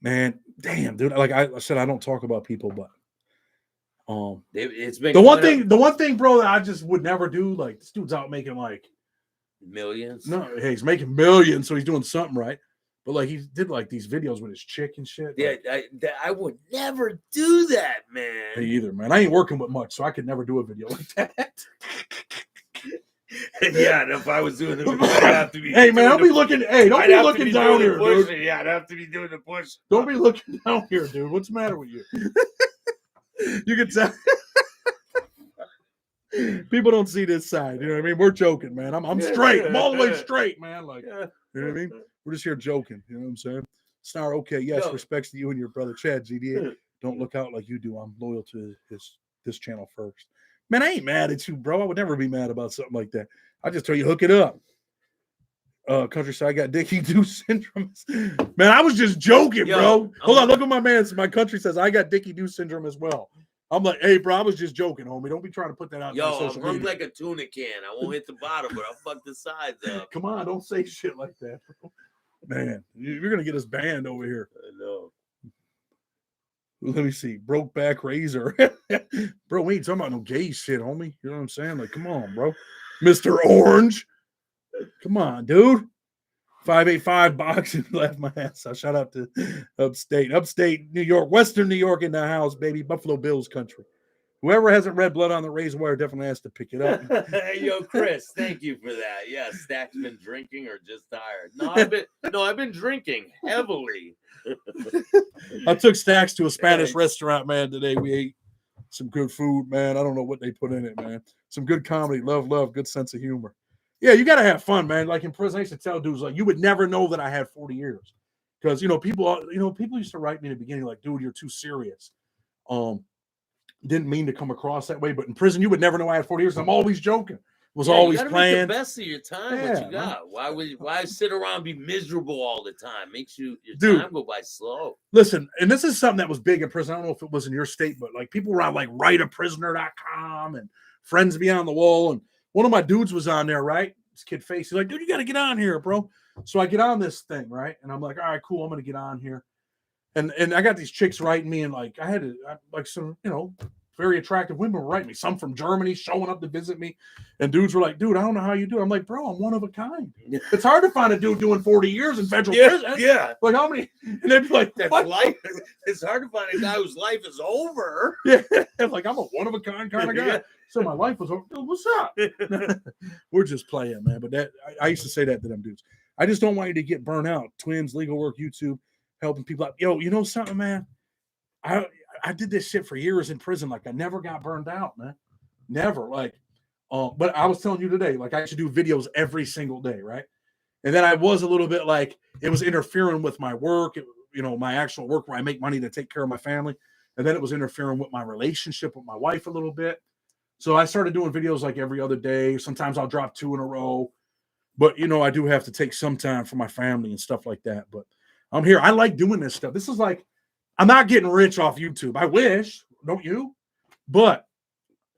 [SPEAKER 1] Man, damn, dude. Like I said, I don't talk about people, but
[SPEAKER 2] it's been
[SPEAKER 1] the one thing, bro, that I just would never do. Like this dude's out making like
[SPEAKER 2] millions.
[SPEAKER 1] No, hey, he's making millions, so he's doing something right. But like he did like these videos with his chick and shit.
[SPEAKER 2] Yeah,
[SPEAKER 1] like,
[SPEAKER 2] I would never do that, man.
[SPEAKER 1] Me either, man. I ain't working with much, so I could never do a video like that.
[SPEAKER 2] Yeah, and if I was doing it, I'd have to be.
[SPEAKER 1] Hey, man, don't be looking. Hey, don't be looking down here, dude.
[SPEAKER 2] Yeah, I'd have to be doing the push.
[SPEAKER 1] Don't be looking down here, dude. What's the matter with you? You can tell. People don't see this side. You know what I mean? We're joking, man. I'm straight. I'm all the way straight, man. Like, you know what I mean? We're just here joking. You know what I'm saying? Star, okay, yes, respects to you and your brother Chad, GDA. Don't look out like you do. I'm loyal to this channel first. Man, I ain't mad at you, bro. I would never be mad about something like that. I just tell you, hook it up. Countryside got Dickie Doo syndrome. Man, I was just joking, bro. Hold on, look at my man. My country says I got Dickie Doo syndrome as well. I'm like, hey, bro, I was just joking, homie. Don't be trying to put that out.
[SPEAKER 2] Yo, I'm like a tuna can. I won't hit the bottom, but I'll fuck the sides up.
[SPEAKER 1] Come on, don't say shit like that, bro. Man, you're gonna get us banned over here.
[SPEAKER 2] I know.
[SPEAKER 1] Let me see. Broke back razor. Bro, we ain't talking about no gay shit, homie. You know what I'm saying? Like, come on, bro. Mr. Orange. Come on, dude. 585 boxing. Laugh my ass off. Shout out to upstate New York, Western New York in the house, baby. Buffalo Bills country. Whoever hasn't read Blood on the Razor Wire definitely has to pick it up.
[SPEAKER 2] Yo, Chris, thank you for that. Yeah, Stack's been drinking or just tired. I've been drinking heavily.
[SPEAKER 1] I took Stacks to a Spanish
[SPEAKER 2] Thanks.
[SPEAKER 1] restaurant, man, today. We ate some good food, man. I don't know what they put in it, man. Some good comedy, love, good sense of humor. Yeah, you got to have fun, man. Like in prison, I used to tell dudes, like, you would never know that I had 40 years. Because, people used to write me in the beginning, like, dude, you're too serious. Didn't mean to come across that way, but in prison, you would never know I had 40 years. I'm always joking. Was always
[SPEAKER 2] you
[SPEAKER 1] playing.
[SPEAKER 2] Make the best of your time.
[SPEAKER 1] Yeah,
[SPEAKER 2] what you got? Why sit around and be miserable all the time? Makes your
[SPEAKER 1] Dude,
[SPEAKER 2] time go by slow.
[SPEAKER 1] Listen, and this is something that was big in prison. I don't know if it was in your state, but like people were on like writeaprisoner.com and Friends Beyond the Wall. And one of my dudes was on there, right? This kid face. He's like, dude, you got to get on here, bro. So I get on this thing, right? And I'm like, all right, cool. I'm going to get on here. And I got these chicks writing me, and like I had to, like some, very attractive women were writing me. Some from Germany showing up to visit me, and dudes were like, "Dude, I don't know how you do." I'm like, "Bro, I'm one of a kind." It's hard to find a dude doing 40 years in federal prison.
[SPEAKER 2] Yeah,
[SPEAKER 1] like how many? And they'd be like,
[SPEAKER 2] "That's
[SPEAKER 1] what?
[SPEAKER 2] Life." It's hard to find a guy whose life is over.
[SPEAKER 1] Yeah, like I'm a one of a kind of guy. So my life was over. What's up? We're just playing, man. But that I used to say that to them dudes. I just don't want you to get burnt out. Twins, legal work, YouTube. Helping people out. Yo, you know something, man? I did this shit for years in prison. Like I never got burned out, man. Never. Like, but I was telling you today, like I should do videos every single day, right? And then I was a little bit like it was interfering with my work, my actual work where I make money to take care of my family. And then it was interfering with my relationship with my wife a little bit. So I started doing videos like every other day. Sometimes I'll drop 2 in a row. But I do have to take some time for my family and stuff like that. But I'm here. I like doing this stuff. This is like, I'm not getting rich off YouTube. I wish, don't you? But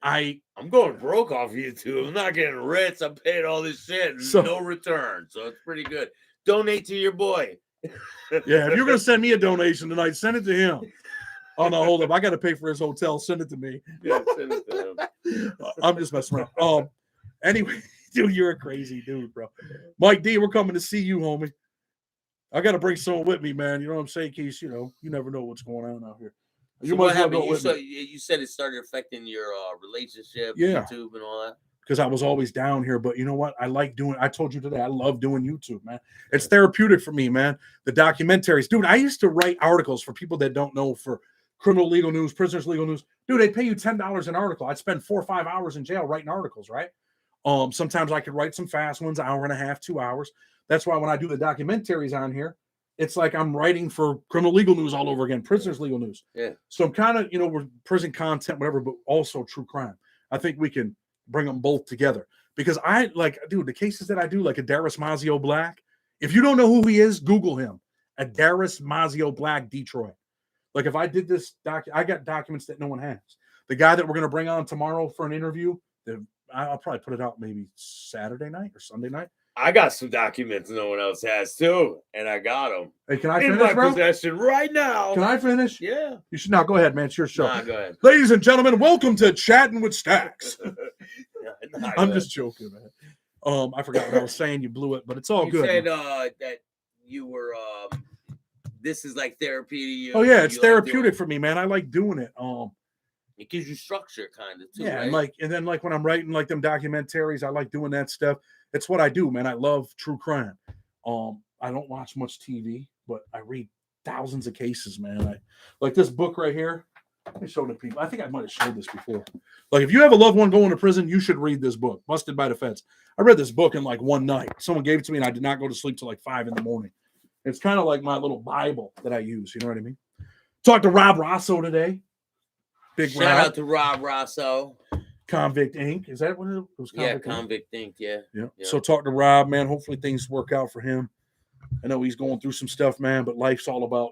[SPEAKER 1] I'm
[SPEAKER 2] going broke off YouTube. I'm not getting rich. I'm paying all this shit and no return. So it's pretty good. Donate to your boy.
[SPEAKER 1] Yeah, if you're going to send me a donation tonight, send it to him. Oh, no, hold up. I got to pay for his hotel. Send it to me.
[SPEAKER 2] Yeah, send it to him.
[SPEAKER 1] I'm just messing around. Anyway, dude, you're a crazy dude, bro. Mike D, we're coming to see you, homie. I got to bring someone with me, man. You know what I'm saying? In case, you never know what's going on out here.
[SPEAKER 2] So what happened? You said it started affecting your relationship, YouTube and all that?
[SPEAKER 1] Because I was always down here. But you know what? I told you today, I love doing YouTube, man. It's therapeutic for me, man. The documentaries. Dude, I used to write articles for people that don't know, for criminal legal news, prisoners legal news. Dude, they pay you $10 an article. I'd spend 4 or 5 hours in jail writing articles, right? Sometimes I could write some fast ones, hour and a half, 2 hours. That's why when I do the documentaries on here, it's like I'm writing for criminal legal news all over again, prisoners legal news.
[SPEAKER 2] Yeah.
[SPEAKER 1] So I'm kind of, we're prison content, whatever, but also true crime. I think we can bring them both together because the cases that I do, like Adaris Mazio Black. If you don't know who he is, Google him. Adaris Mazio Black, Detroit. Like if I did this I got documents that no one has. The guy that we're going to bring on tomorrow for an interview, I'll probably put it out maybe Saturday night or Sunday night.
[SPEAKER 2] I got some documents no one else has too, and I got them.
[SPEAKER 1] Hey, can I finish,
[SPEAKER 2] in my
[SPEAKER 1] bro?
[SPEAKER 2] possession right now?
[SPEAKER 1] Can I finish?
[SPEAKER 2] Yeah.
[SPEAKER 1] You should not. Go ahead, man. It's your show.
[SPEAKER 2] Nah, go ahead.
[SPEAKER 1] Ladies and gentlemen, welcome to Chatting with Stacks. I'm just joking, man. I forgot what I was saying. You blew it, but it's all good.
[SPEAKER 2] You said that you were. This is like therapy to you.
[SPEAKER 1] Oh yeah, it's therapeutic for me, man. I like doing it.
[SPEAKER 2] It gives you structure, kind of too.
[SPEAKER 1] Yeah,
[SPEAKER 2] right?
[SPEAKER 1] and then when I'm writing like them documentaries, I like doing that stuff. It's what I do, man. I love true crime. I don't watch much TV, but I read thousands of cases, man. I like this book right here. Let me show the people. I think I might have showed this before. Like, if you have a loved one going to prison, you should read this book, Busted by the Feds. I read this book in like one night. Someone gave it to me, and I did not go to sleep till like 5 a.m. It's kind of like my little Bible that I use. You know what I mean? Talked to Rob Rosso today.
[SPEAKER 2] Shout out to Rob Rosso.
[SPEAKER 1] Convict Inc. Is that what it was?
[SPEAKER 2] Convict Inc. Yeah.
[SPEAKER 1] So talk to Rob, man. Hopefully things work out for him. I know he's going through some stuff, man, but life's all about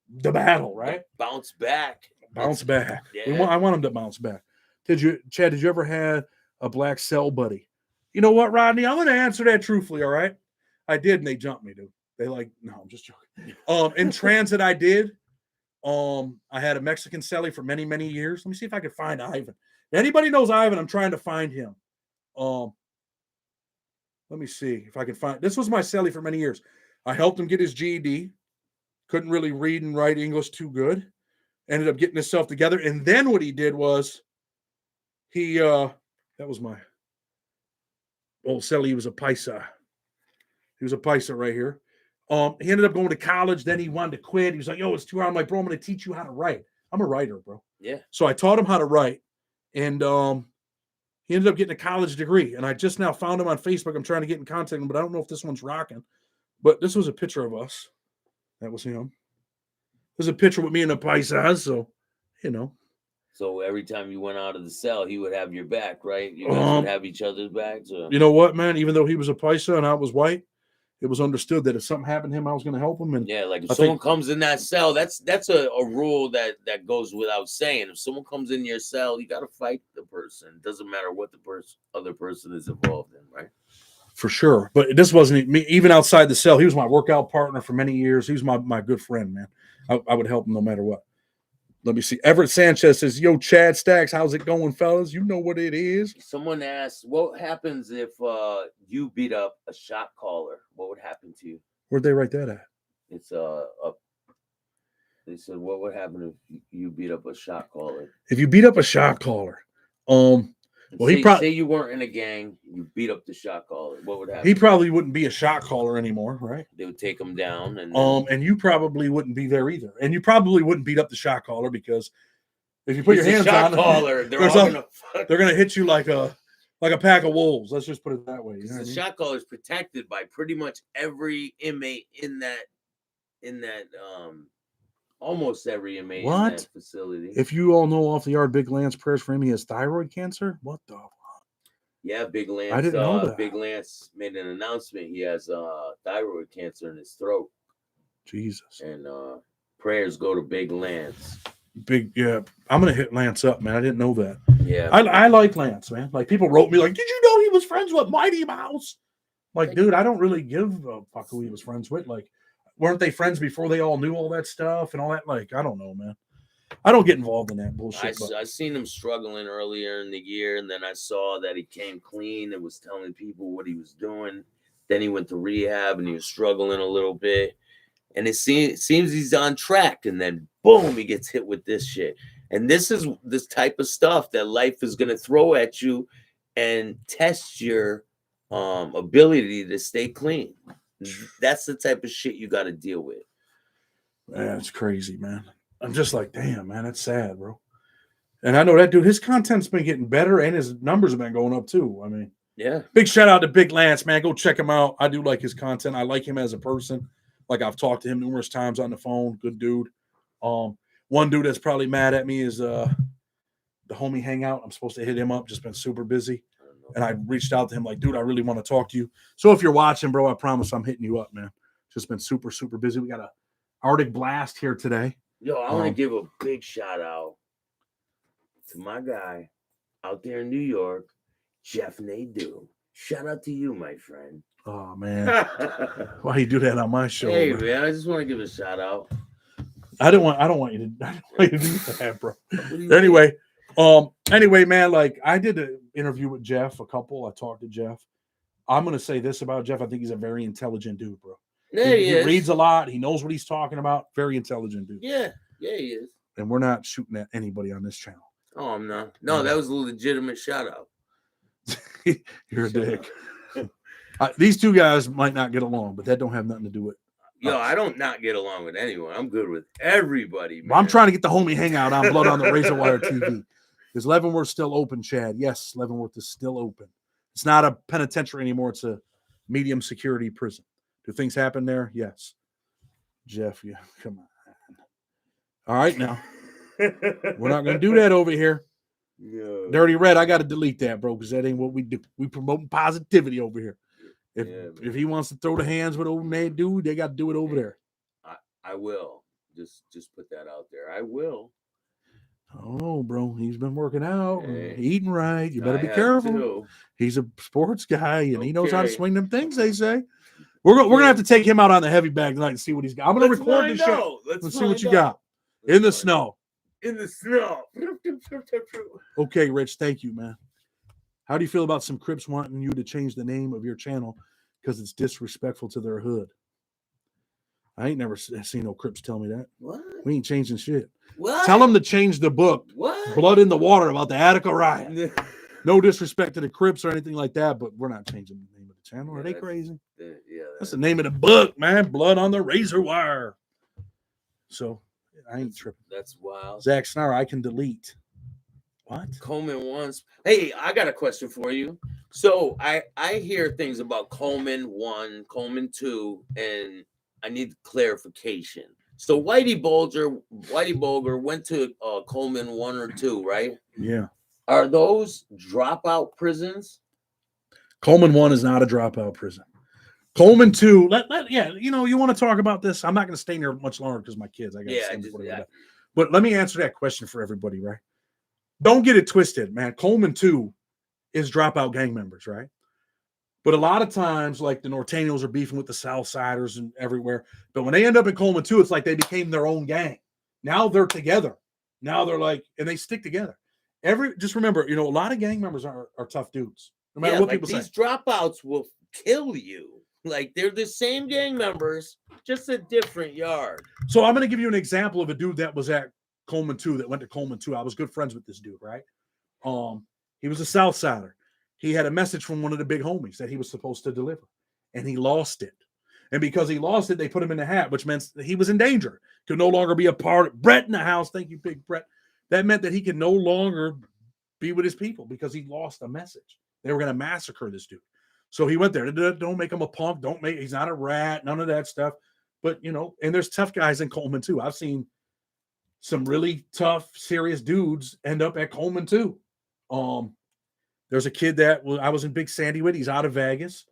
[SPEAKER 1] the battle, right?
[SPEAKER 2] Bounce back.
[SPEAKER 1] Bounce back.
[SPEAKER 2] Yeah.
[SPEAKER 1] I want him to bounce back. Chad, did you ever have a black cell buddy? You know what, Rodney? I'm going to answer that truthfully, all right? I did, and they jumped me, dude. No, I'm just joking. In transit, I did. I had a Mexican cellie for many, many years. Let me see if I can find Ivan. If anybody knows Ivan, I'm trying to find him. Let me see if I can find. This was my cellie for many years. I helped him get his GED. Couldn't really read and write English too good. ended up getting himself together. And then what he did was that was my old celly. He was a paisa. He was a paisa right here. He ended up going to college. Then he wanted to quit. He was like, yo, it's too hard. I'm like, bro, I'm going to teach you how to write. I'm a writer, bro.
[SPEAKER 2] Yeah.
[SPEAKER 1] So I taught him how to write. And he ended up getting a college degree. And I just now found him on Facebook. I'm trying to get in contact with him, but I don't know if this one's rocking. But this was a picture of us. That was him. There's a picture with me and the paisas. So, you know.
[SPEAKER 2] So every time you went out of the cell, he would have your back, right? You guys would have each other's backs. Or?
[SPEAKER 1] You know what, man? Even though he was a paisa and I was white, it was understood that if something happened to him, I was going to help him. And
[SPEAKER 2] yeah, like if someone comes in that cell, that's a rule that goes without saying. If someone comes in your cell, you got to fight the person. It doesn't matter what the other person is involved in, right?
[SPEAKER 1] For sure. But this wasn't me. Even outside the cell, he was my workout partner for many years. He was my good friend, man. I would help him no matter what. Let me see. Everett Sanchez says, yo, Chad Stacks, how's it going, fellas? You know what it is.
[SPEAKER 2] Someone asked, what happens if you beat up a shot caller? What would happen to you?
[SPEAKER 1] Where'd they write that at?
[SPEAKER 2] It's they said, what would happen if you beat up a shot caller?
[SPEAKER 1] If you beat up a shot caller, well,
[SPEAKER 2] he probably say you weren't in a gang, you beat up the shot caller. What would happen?
[SPEAKER 1] He probably wouldn't be a shot caller anymore, right?
[SPEAKER 2] They would take him down, and
[SPEAKER 1] and you probably wouldn't be there either, and you probably wouldn't beat up the shot caller because if you put your hands on
[SPEAKER 2] caller,
[SPEAKER 1] they're gonna hit you like a pack of wolves. Let's just put it that way. You know
[SPEAKER 2] the shot caller is protected by pretty much every inmate in that almost every inmate in that facility.
[SPEAKER 1] If you all know off the yard, Big Lance prayers for him. He has thyroid cancer. What the fuck?
[SPEAKER 2] Yeah, Big Lance.
[SPEAKER 1] I didn't know that.
[SPEAKER 2] Big Lance made an announcement. He has thyroid cancer in his throat.
[SPEAKER 1] Jesus.
[SPEAKER 2] And prayers go to Big Lance.
[SPEAKER 1] Yeah. I'm gonna hit Lance up, man. I didn't know that.
[SPEAKER 2] Yeah.
[SPEAKER 1] I like Lance, man. Like people wrote me like, did you know he was friends with Mighty Mouse? Like, dude, I don't really give a fuck who he was friends with. Like, weren't they friends before they all knew all that stuff and all that? Like, I don't know, man. I don't get involved in that bullshit.
[SPEAKER 2] I seen him struggling earlier in the year, and then I saw that he came clean and was telling people what he was doing. Then he went to rehab, and he was struggling a little bit. And it seems he's on track, and then boom, he gets hit with this shit. And this is this type of stuff that life is going to throw at you and test your ability to stay clean. That's the type of shit you got to deal with.
[SPEAKER 1] Man, it's crazy, man. I'm just like, damn, man, that's sad, bro. And I know that dude, his content's been getting better and his numbers have been going up too. I mean,
[SPEAKER 2] yeah.
[SPEAKER 1] Big shout out to Big Lance, man. Go check him out. I do like his content. I like him as a person. Like I've talked to him numerous times on the phone. Good dude. One dude that's probably mad at me is the homie Hangout. I'm supposed to hit him up. Just been super busy. And I reached out to him like, dude, I really want to talk to you. So if you're watching, bro, I promise I'm hitting you up, man. Just been super, super busy. We got a Arctic blast here today.
[SPEAKER 2] Yo, I want to give a big shout out to my guy out there in New York, Jeff Nadeau. Shout out to you, my friend.
[SPEAKER 1] Oh, man. Why you do that on my show?
[SPEAKER 2] Hey,
[SPEAKER 1] bro?
[SPEAKER 2] man, I just want to give a shout out.
[SPEAKER 1] I don't want you to do that, bro. Anyway, man, like I did an interview with Jeff, I talked to Jeff. I'm going to say this about Jeff. I think he's a very intelligent dude, bro.
[SPEAKER 2] Yeah,
[SPEAKER 1] he reads a lot. He knows what he's talking about. Very intelligent dude.
[SPEAKER 2] Yeah, he is.
[SPEAKER 1] And we're not shooting at anybody on this channel.
[SPEAKER 2] Oh, I'm not. No, that was a legitimate shout out.
[SPEAKER 1] You're a dick. These two guys might not get along, but that don't have nothing to do with
[SPEAKER 2] Yo, I don't not get along with anyone. I'm good with everybody, man.
[SPEAKER 1] Well, I'm trying to get the homie Hangout on Blood on the Razor Wire TV. Is Leavenworth still open, Chad? Yes, Leavenworth is still open. It's not a penitentiary anymore. It's a medium security prison. Do things happen there? Yes. Jeff, yeah, come on. All right, now. We're not going to do that over here.
[SPEAKER 2] Yeah.
[SPEAKER 1] Dirty Red, I got to delete that, bro, because that ain't what we do. We promoting positivity over here. If he wants to throw the hands with old Nate dude, they got to do it over there.
[SPEAKER 2] I will. Just put that out there. I will.
[SPEAKER 1] Oh, bro, he's been working out, eating right. You better be careful.
[SPEAKER 2] Too.
[SPEAKER 1] He's a sports guy, and he knows how to swing them things, they say. We're gonna have to take him out on the heavy bag tonight and see what he's got. I'm gonna record the show. Let's see what you got. In the snow.
[SPEAKER 2] In the snow.
[SPEAKER 1] Okay, Rich. Thank you, man. How do you feel about some Crips wanting you to change the name of your channel because it's disrespectful to their hood? I ain't never seen no Crips tell me that.
[SPEAKER 2] What?
[SPEAKER 1] We ain't changing shit.
[SPEAKER 2] What?
[SPEAKER 1] Tell them to change the book.
[SPEAKER 2] What?
[SPEAKER 1] Blood in the Water about the Attica riot. No disrespect to the Crips or anything like that, but we're not changing the name of the channel. Are they crazy? That's the name of the book, man. Blood on the Razor Wire. So I ain't tripping.
[SPEAKER 2] That's wild.
[SPEAKER 1] Zack Snyder, I can delete. What?
[SPEAKER 2] Coleman once. Hey, I got a question for you. So I hear things about Coleman 1, Coleman 2, and I need clarification. So Whitey Bulger went to Coleman 1 or 2, right?
[SPEAKER 1] Yeah.
[SPEAKER 2] Are those dropout prisons?
[SPEAKER 1] Coleman 1 is not a dropout prison. Coleman 2, you want to talk about this? I'm not going to stay here much longer because my kids. I got But let me answer that question for everybody, right? Don't get it twisted, man. Coleman 2 is dropout gang members, right? But a lot of times, like the Norteños are beefing with the Southsiders and everywhere. But when they end up in Coleman 2, it's like they became their own gang. Now they're together. Now they're like, and they stick together. Just remember, a lot of gang members are tough dudes. No matter what people say.
[SPEAKER 2] These dropouts will kill you. Like they're the same gang members, just a different yard.
[SPEAKER 1] So I'm going to give you an example of a dude that was at Coleman 2 that went to Coleman 2. I was good friends with this dude, right? He was a Southsider. He had a message from one of the big homies that he was supposed to deliver, and he lost it. And because he lost it, they put him in the hat, which meant he was in danger. Could no longer be a part of Brett in the house. Thank you, Big Brett. That meant that he could no longer be with his people because he lost a message. They were going to massacre this dude. So he went there. Don't make him a punk. He's not a rat. None of that stuff. But, and there's tough guys in Coleman too. I've seen some really tough, serious dudes end up at Coleman too. There's a kid that I was in Big Sandy with. He's out of Vegas.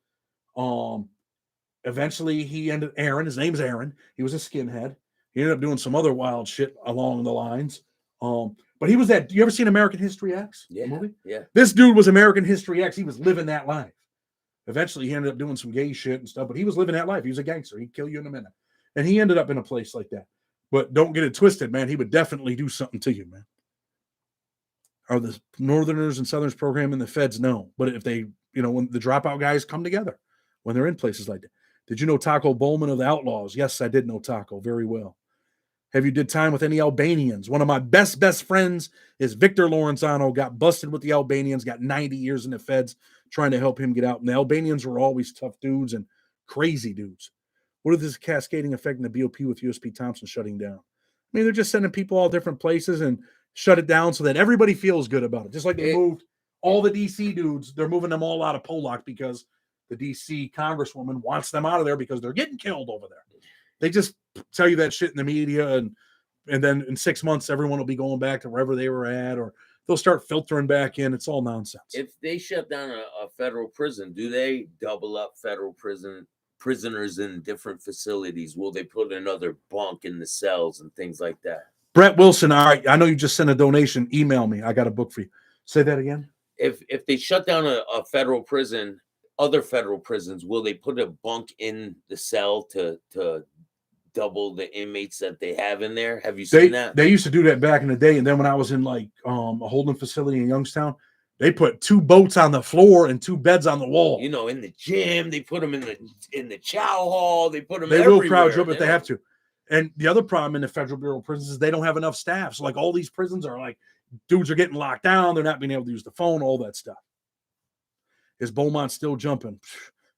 [SPEAKER 1] Eventually he ended Aaron. His name's Aaron. He was a skinhead. He ended up doing some other wild shit along the lines. But he was you ever seen American History X?
[SPEAKER 2] Yeah.
[SPEAKER 1] Movie?
[SPEAKER 2] Yeah.
[SPEAKER 1] This dude was American History X. He was living that life. Eventually he ended up doing some gay shit and stuff, but he was living that life. He was a gangster. He'd kill you in a minute. And he ended up in a place like that. But don't get it twisted, man. He would definitely do something to you, man. Are the Northerners and Southerners program in the feds? No. But if they, when the dropout guys come together, when they're in places like that. Did you know Taco Bowman of the Outlaws? Yes, I did know Taco very well. Have you did time with any Albanians? One of my best friends is Victor Lorenzano, got busted with the Albanians, got 90 years in the feds trying to help him get out. And the Albanians were always tough dudes and crazy dudes. What is this cascading effect in the BOP with USP Thompson shutting down? I mean, they're just sending people all different places and shut it down so that everybody feels good about it. Just like they moved all the DC dudes, they're moving them all out of Pollock because the DC congresswoman wants them out of there because they're getting killed over there. They just tell you that shit in the media, and then in 6 months, everyone will be going back to wherever they were at, or they'll start filtering back in. It's all nonsense.
[SPEAKER 2] If they shut down a federal prison, do they double up federal prisoners in different facilities? Will they put another bunk in the cells and things like that?
[SPEAKER 1] Brett Wilson, all right, I know you just sent a donation. Email me. I got a book for you. Say that again.
[SPEAKER 2] If they shut down a federal prison, other federal prisons, will they put a bunk in the cell to double the inmates that they have in there? Have you seen that?
[SPEAKER 1] They used to do that back in the day. And then when I was in like a holding facility in Youngstown, they put 2 boats on the floor and 2 beds on the wall.
[SPEAKER 2] In the gym, they put them in the chow hall. They put them
[SPEAKER 1] They
[SPEAKER 2] everywhere.
[SPEAKER 1] will crowd you up if they have to. And the other problem in the Federal Bureau of Prisons is they don't have enough staff. So like all these prisons are like, dudes are getting locked down. They're not being able to use the phone, all that stuff. Is Beaumont still jumping?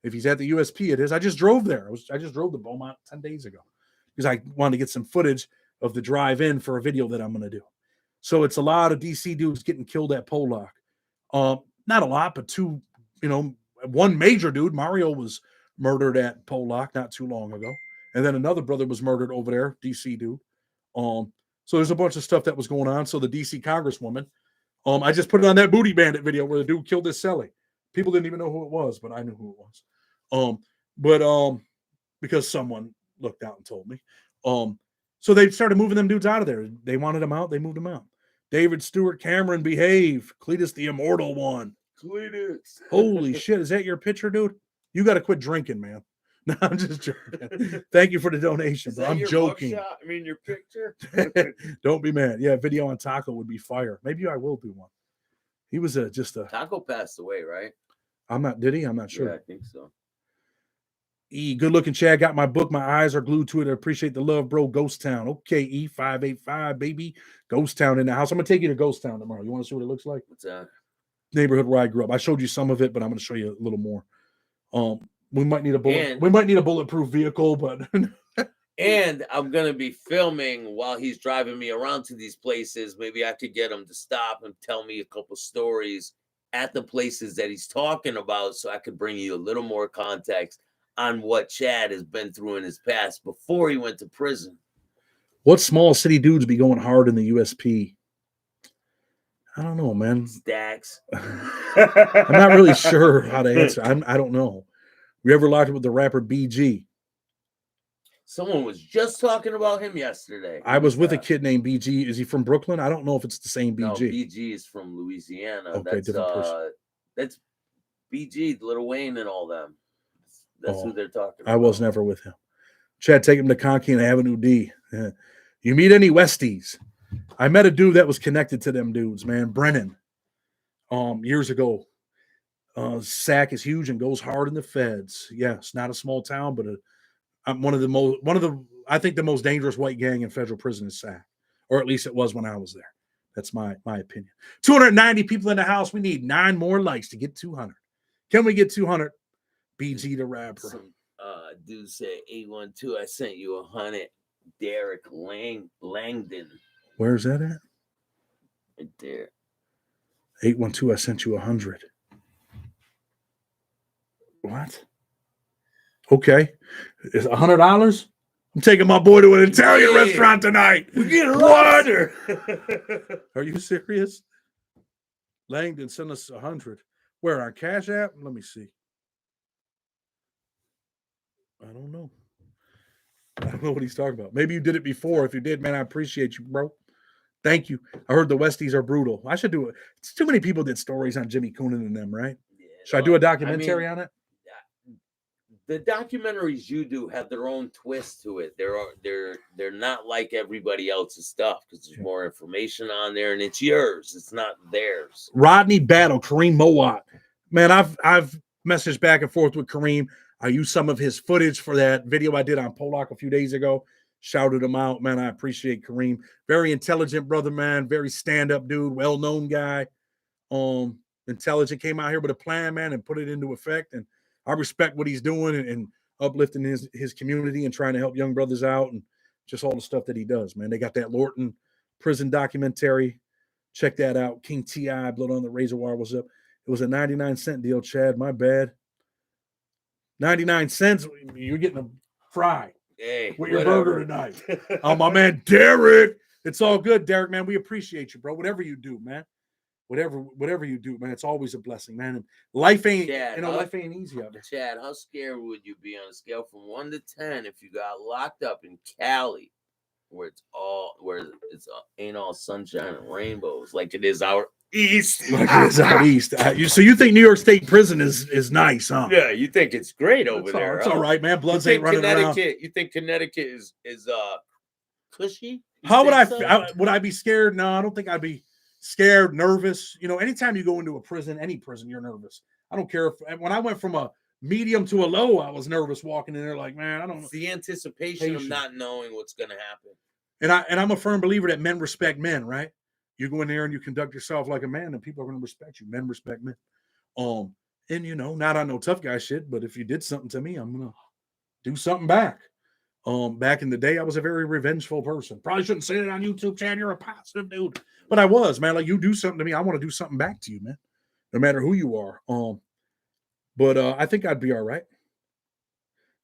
[SPEAKER 1] If he's at the USP, it is. I just drove there. I just drove to Beaumont 10 days ago because I wanted to get some footage of the drive-in for a video that I'm going to do. So it's a lot of DC dudes getting killed at Pollock. Not a lot, but 2, one major dude, Mario, was murdered at Pollock not too long ago. And then another brother was murdered over there, DC dude. So there's a bunch of stuff that was going on. So the DC congresswoman, I just put it on that Booty Bandit video where the dude killed his cellie. People didn't even know who it was, but I knew who it was. Because someone looked out and told me. So they started moving them dudes out of there. They wanted them out. They moved them out. David Stewart Cameron, behave. Cletus the immortal one.
[SPEAKER 2] Cletus.
[SPEAKER 1] Holy shit. Is that your picture, dude? You got to quit drinking, man. No, I'm just joking. Thank you for the donation, bro. I'm joking.
[SPEAKER 2] Your picture?
[SPEAKER 1] Don't be mad. Yeah, video on Taco would be fire. Maybe I will do one. He was just a...
[SPEAKER 2] Taco passed away, right?
[SPEAKER 1] Did he? I'm not sure.
[SPEAKER 2] Yeah, I think so.
[SPEAKER 1] E, good looking Chad. Got my book. My eyes are glued to it. I appreciate the love, bro. Ghost Town. Okay, E585, baby. Ghost Town in the house. I'm gonna take you to Ghost Town tomorrow. You want to see what it looks like?
[SPEAKER 2] What's that?
[SPEAKER 1] Neighborhood where I grew up. I showed you some of it, but I'm gonna show you a little more. We might need a
[SPEAKER 2] And-
[SPEAKER 1] bulletproof vehicle, but
[SPEAKER 2] And I'm gonna be filming while he's driving me around to these places. Maybe I could get him to stop and tell me a couple stories at the places that he's talking about, so I could bring you a little more context on what Chad has been through in his past before he went to prison.
[SPEAKER 1] what small city dudes be going hard in the USP? I don't know, man.
[SPEAKER 2] Stacks.
[SPEAKER 1] I'm not really sure how to answer. I don't know. We ever locked it with the rapper BG?
[SPEAKER 2] Someone was just talking about him yesterday.
[SPEAKER 1] I was with a kid named BG. Is he from Brooklyn? I don't know if it's the same BG.
[SPEAKER 2] No, BG is from Louisiana.
[SPEAKER 1] Okay, different person.
[SPEAKER 2] That's BG, Lil Wayne, and all them. That's who they're talking about.
[SPEAKER 1] I was never with him. Chad, take him to Conky and Avenue D. Yeah. You meet any Westies? I met a dude that was connected to them dudes, man. Brennan. Years ago. Sac is huge and goes hard in the feds. Yes, not a small town, but I think the most dangerous white gang in federal prison is Sac, or at least it was when I was there. That's my opinion. 290 people in the house. We need 9 more likes to get 200. Can we get 200? BG the rapper.
[SPEAKER 2] Some dude said 812. I sent you 100. Derek Langdon.
[SPEAKER 1] Where's that at?
[SPEAKER 2] Right there.
[SPEAKER 1] 812. I sent you 100. What? Okay, it's $100. I'm taking my boy to an Italian restaurant tonight.
[SPEAKER 2] We're getting water.
[SPEAKER 1] Are you serious? Langdon sent us 100. Where, on Cash App? Let me see. I don't know. I don't know what he's talking about. Maybe you did it before. If you did, man, I appreciate you, bro. Thank you. I heard the Westies are brutal. I should do it. It's too many people did stories on Jimmy Coonan and them, right?
[SPEAKER 2] Yeah,
[SPEAKER 1] Should I do a documentary on it?
[SPEAKER 2] The documentaries you do have their own twist to it. They're not like everybody else's stuff because there's more information on there, and it's yours. It's not theirs.
[SPEAKER 1] Rodney Battle, Kareem Mowat. Man, I've messaged back and forth with Kareem. I used some of his footage for that video I did on Pollock a few days ago. Shouted him out, man. I appreciate Kareem. Very intelligent brother, man. Very stand-up dude, well-known guy. Intelligent, came out here with a plan, man, and put it into effect. And I respect what he's doing and uplifting his community and trying to help young brothers out and just all the stuff that he does, man. They got that Lorton prison documentary. Check that out. King T.I., Blood on the Razor Wire was up. It was a 99-cent deal, Chad. My bad. 99 cents. You're getting a fry with your burger tonight. My man, Derek. It's all good, Derek, man. We appreciate you, bro. Whatever you do, man. Whatever you do, man, it's always a blessing, man. And life ain't, life ain't easy out there.
[SPEAKER 2] Chad, how scared would you be on a scale from 1 to 10 if you got locked up in Cali, where it's ain't all sunshine and rainbows like it is out east?
[SPEAKER 1] Like it is out east. So you think New York State prison is nice, huh?
[SPEAKER 2] Yeah, you think it's great over there?
[SPEAKER 1] It's all right, man. Bloods ain't running around.
[SPEAKER 2] You think Connecticut is cushy?
[SPEAKER 1] How would would I be scared? No, I don't think I'd be scared, nervous. Anytime you go into a prison, any prison, you're nervous. I don't care when I went from a medium to a low, I was nervous walking in there like, man, I don't know.
[SPEAKER 2] It's the anticipation of not knowing what's going to happen.
[SPEAKER 1] And I'm a firm believer that men respect men, right? You go in there and you conduct yourself like a man and people are going to respect you. Men respect men. And not on no tough guy shit, but if you did something to me, I'm going to do something back. Back in the day, I was a very revengeful person. Probably shouldn't say it on YouTube, Chad. You're a positive dude. But I was, man. Like, you do something to me, I want to do something back to you, man. No matter who you are. But I think I'd be all right.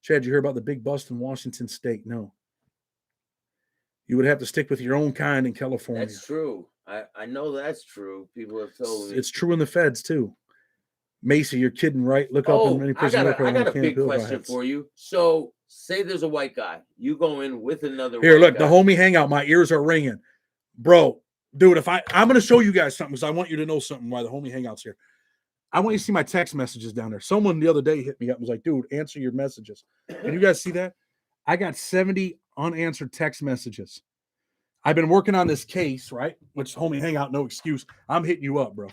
[SPEAKER 1] Chad, you hear about the big bust in Washington State? No. You would have to stick with your own kind in California.
[SPEAKER 2] That's true. I know that's true. People have told me.
[SPEAKER 1] It's true in the feds, too. Macy, you're kidding, right? Look up in many prison
[SPEAKER 2] I got a big question for you. So, say there's a white guy. You go in with another
[SPEAKER 1] Here, look,
[SPEAKER 2] guy.
[SPEAKER 1] the homie hangout. My ears are ringing. Bro, dude, I'm going to show you guys something because I want you to know something why the homie hangout's here. I want you to see my text messages down there. Someone the other day hit me up and was like, dude, answer your messages. Can you guys see that? I got 70 unanswered text messages. I've been working on this case, right? Which homie hangout, no excuse. I'm hitting you up, bro.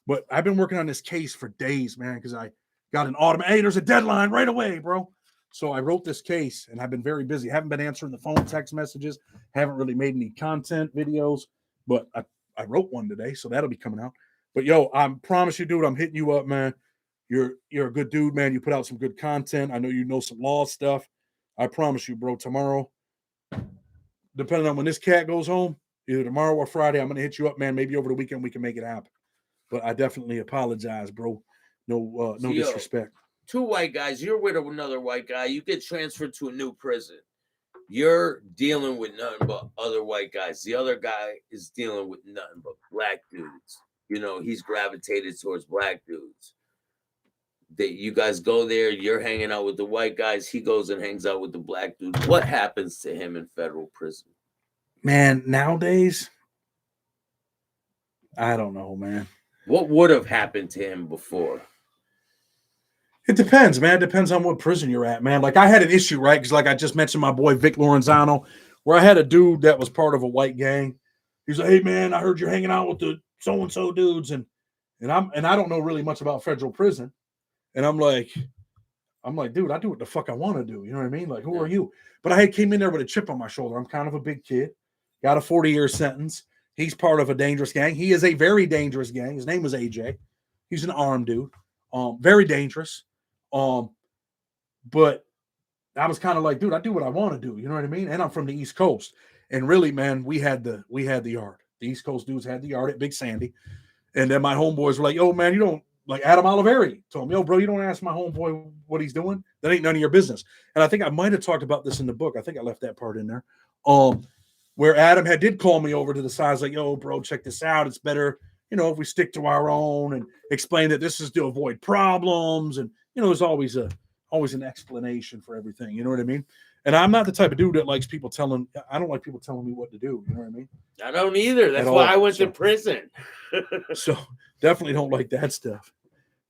[SPEAKER 1] But I've been working on this case for days, man, because I got an automatic. Hey, there's a deadline right away, bro. So I wrote this case, and I've been very busy. Haven't been answering the phone, text messages. Haven't really made any content videos, but I wrote one today, so that'll be coming out. But yo, I promise you, dude, I'm hitting you up, man. You're a good dude, man. You put out some good content. I know you know some law stuff. I promise you, bro. Tomorrow, depending on when this cat goes home, either tomorrow or Friday, I'm gonna hit you up, man. Maybe over the weekend we can make it happen. But I definitely apologize, bro. No disrespect.
[SPEAKER 2] 2 white guys, you're with another white guy, you get transferred to a new prison. You're dealing with nothing but other white guys. The other guy is dealing with nothing but black dudes. You know, he's gravitated towards black dudes. That you guys go there, you're hanging out with the white guys, he goes and hangs out with the black dudes. What happens to him in federal prison?
[SPEAKER 1] Man, nowadays, I don't know, man.
[SPEAKER 2] What would have happened to him before?
[SPEAKER 1] It depends, man. It depends on what prison you're at, man. Like I had an issue, right? Because like I just mentioned my boy Vic Lorenzano, where I had a dude that was part of a white gang. He's like, hey man, I heard you're hanging out with the so-and-so dudes, and I don't know really much about federal prison. And I'm like, dude, I do what the fuck I want to do. You know what I mean? Like, who are you? But I came in there with a chip on my shoulder. I'm kind of a big kid, got a 40-year sentence. He's part of a dangerous gang. He is a very dangerous gang. His name was AJ. He's an armed dude. Very dangerous. But I was kind of like, dude, I do what I want to do. You know what I mean? And I'm from the East Coast. And really, man, we had the yard. The East Coast dudes had the yard at Big Sandy. And then my homeboys were like, yo, man, you don't, like Adam Oliveri told me, yo, bro, you don't ask my homeboy what he's doing. That ain't none of your business. And I think I might have talked about this in the book. I think I left that part in there. Where Adam did call me over to the side, like, yo, bro, check this out. It's better, you know, if we stick to our own, and explain that this is to avoid problems. And, you know, there's always an explanation for everything. You know what I mean? And I'm not the type of dude that likes people I don't like people telling me what to do. You know what I mean?
[SPEAKER 2] I don't either. That's why I went to prison.
[SPEAKER 1] So definitely don't like that stuff.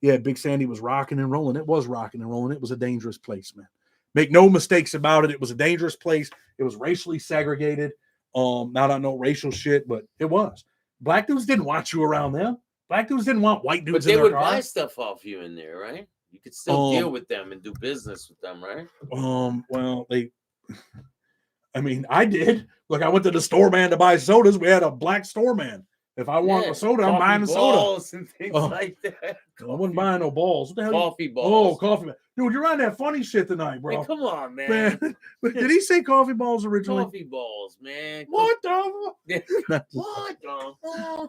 [SPEAKER 1] Yeah, Big Sandy was rocking and rolling. It was rocking and rolling. It was a dangerous place, man. Make no mistakes about it. It was a dangerous place. It was racially segregated. Not on no racial shit, but it was. Black dudes didn't want you around them. Black dudes didn't want white dudes.
[SPEAKER 2] But they would buy stuff off you in there, right? You could still deal with them and do business with them, right?
[SPEAKER 1] Well, I did. Look, I went to the store, man, to buy sodas. We had a black store man. If I want a soda, I'm buying a soda.
[SPEAKER 2] And things like that.
[SPEAKER 1] I wasn't buying no balls. What the hell?
[SPEAKER 2] Coffee balls.
[SPEAKER 1] Oh, coffee. Dude, you're on that funny shit tonight, bro.
[SPEAKER 2] Hey, come on, man.
[SPEAKER 1] Did he say coffee balls originally?
[SPEAKER 2] Coffee balls, man.
[SPEAKER 1] What the?
[SPEAKER 2] What the?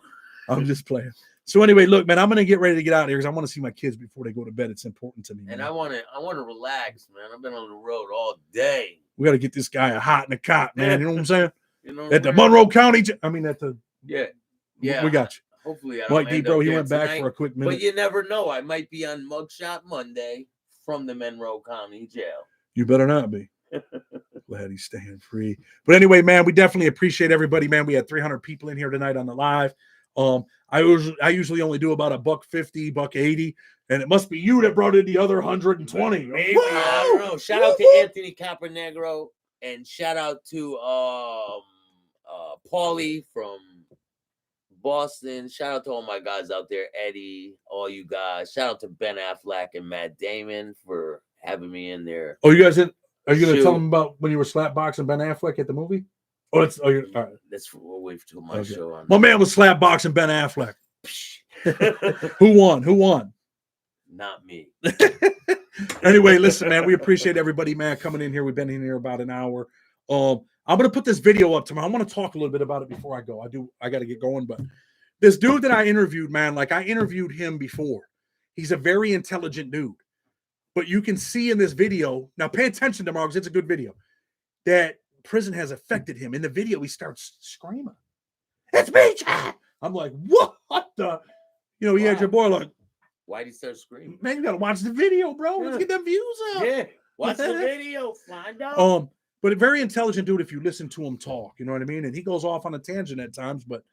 [SPEAKER 1] I'm just playing. So anyway, look, man, I'm gonna get ready to get out of here because I want to see my kids before they go to bed. It's important to me.
[SPEAKER 2] And
[SPEAKER 1] man.
[SPEAKER 2] I want to relax, man. I've been on the road all day.
[SPEAKER 1] We got to get this guy a hot and a cot, man. You know what I'm saying?
[SPEAKER 2] You know,
[SPEAKER 1] at the Monroe County. At the
[SPEAKER 2] yeah.
[SPEAKER 1] We got you.
[SPEAKER 2] Hopefully, I
[SPEAKER 1] Mike
[SPEAKER 2] don't
[SPEAKER 1] D, bro, he went back
[SPEAKER 2] tonight,
[SPEAKER 1] for a quick minute.
[SPEAKER 2] But you never know. I might be on Mugshot Monday from the Monroe County Jail.
[SPEAKER 1] You better not be. Glad he's staying free. But anyway, man, we definitely appreciate everybody, man. We had 300 people in here tonight on the live. I usually only do about $150, $180, and it must be you that brought in the other 120.
[SPEAKER 2] Maybe, I don't know. Shout out to Anthony Capernegro, and shout out to Paulie from Boston. Shout out to all my guys out there, Eddie, all you guys. Shout out to Ben Affleck and Matt Damon for having me in there.
[SPEAKER 1] Oh, you guys are you going to tell them about when you were slapboxing Ben Affleck at the movie? Oh, all right.
[SPEAKER 2] We'll wait till my show on.
[SPEAKER 1] My man was slapboxing Ben Affleck. Who won?
[SPEAKER 2] Not me.
[SPEAKER 1] Anyway, listen, man, we appreciate everybody, man, coming in here. We've been in here about an hour. I'm going to put this video up tomorrow. I want to talk a little bit about it before I go. I got to get going, but this dude that I interviewed, man, like I interviewed him before. He's a very intelligent dude, but you can see in this video, now pay attention tomorrow because it's a good video, that prison has affected him. In the video, he starts screaming, "It's me, Chad!" I'm like, what the? You know, he had your boy like,
[SPEAKER 2] why'd he start screaming?
[SPEAKER 1] Man, you got to watch the video, bro. Let's get them views up.
[SPEAKER 2] Yeah, watch the video. Find out.
[SPEAKER 1] But a very intelligent dude if you listen to him talk, you know what I mean? And he goes off on a tangent at times, but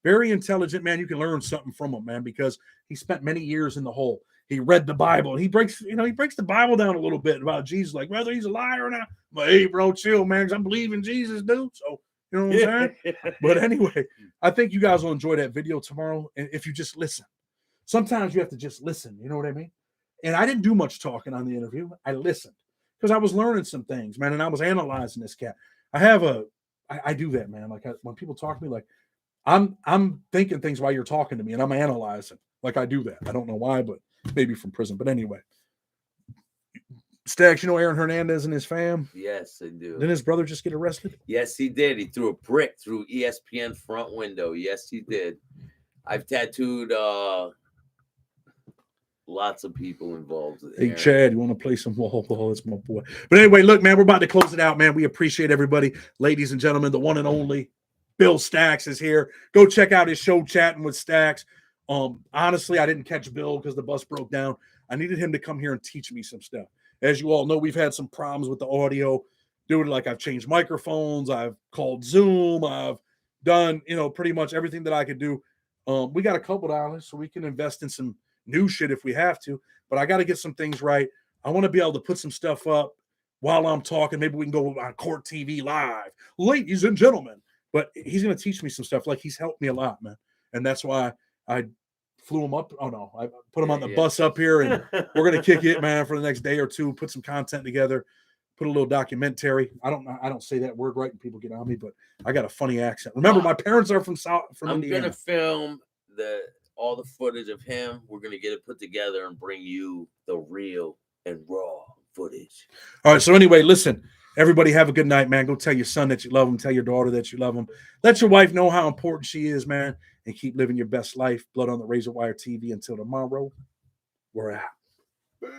[SPEAKER 1] very intelligent, man. You can learn something from him, man, because he spent many years in the hole. He read the Bible. He breaks the Bible down a little bit about Jesus, like whether he's a liar or not. But hey, bro, chill, man, because I believe in Jesus, dude. So, you know what I'm saying? But anyway, I think you guys will enjoy that video tomorrow. And if you just listen, sometimes you have to just listen. You know what I mean? And I didn't do much talking on the interview. I listened because I was learning some things, man, and I was analyzing this cat. I do that, man. Like when people talk to me, like I'm thinking things while you're talking to me, and I'm analyzing. Like I do that. I don't know why, but maybe from prison. But anyway, Stacks, you know Aaron Hernandez and his fam?
[SPEAKER 2] Yes, I do.
[SPEAKER 1] Didn't his brother just get arrested?
[SPEAKER 2] Yes, he did. He threw a brick through ESPN front window. Yes, he did. I've tattooed lots of people involved.
[SPEAKER 1] Hey,
[SPEAKER 2] Aaron.
[SPEAKER 1] Chad, you want to play some wall? That's my boy. But anyway, look, man, we're about to close it out, man. We appreciate everybody. Ladies and gentlemen, the one and only Bill Stacks is here. Go check out his show, Chatting with Stacks. Honestly, I didn't catch Bill because the bus broke down. I needed him to come here and teach me some stuff. As you all know, we've had some problems with the audio. Dude, like I've changed microphones. I've called Zoom. I've done, pretty much everything that I could do. We got a couple dollars, so we can invest in some new shit if we have to. But I got to get some things right. I want to be able to put some stuff up while I'm talking. Maybe we can go on Court TV live. Ladies and gentlemen. But he's going to teach me some stuff. Like, he's helped me a lot, man. And that's why I flew him up. Oh, no. I put him on the bus up here, and we're going to kick it, man, for the next day or two, put some content together, put a little documentary. I don't say that word right and people get on me, but I got a funny accent. Remember, my parents are from Indiana.
[SPEAKER 2] I'm going to film all the footage of him. We're going to get it put together and bring you the real and raw footage.
[SPEAKER 1] All right. So anyway, listen, everybody have a good night, man. Go tell your son that you love him. Tell your daughter that you love him. Let your wife know how important she is, man, and keep living your best life. Blood on the Razor Wire TV. Until tomorrow, we're out. Peace.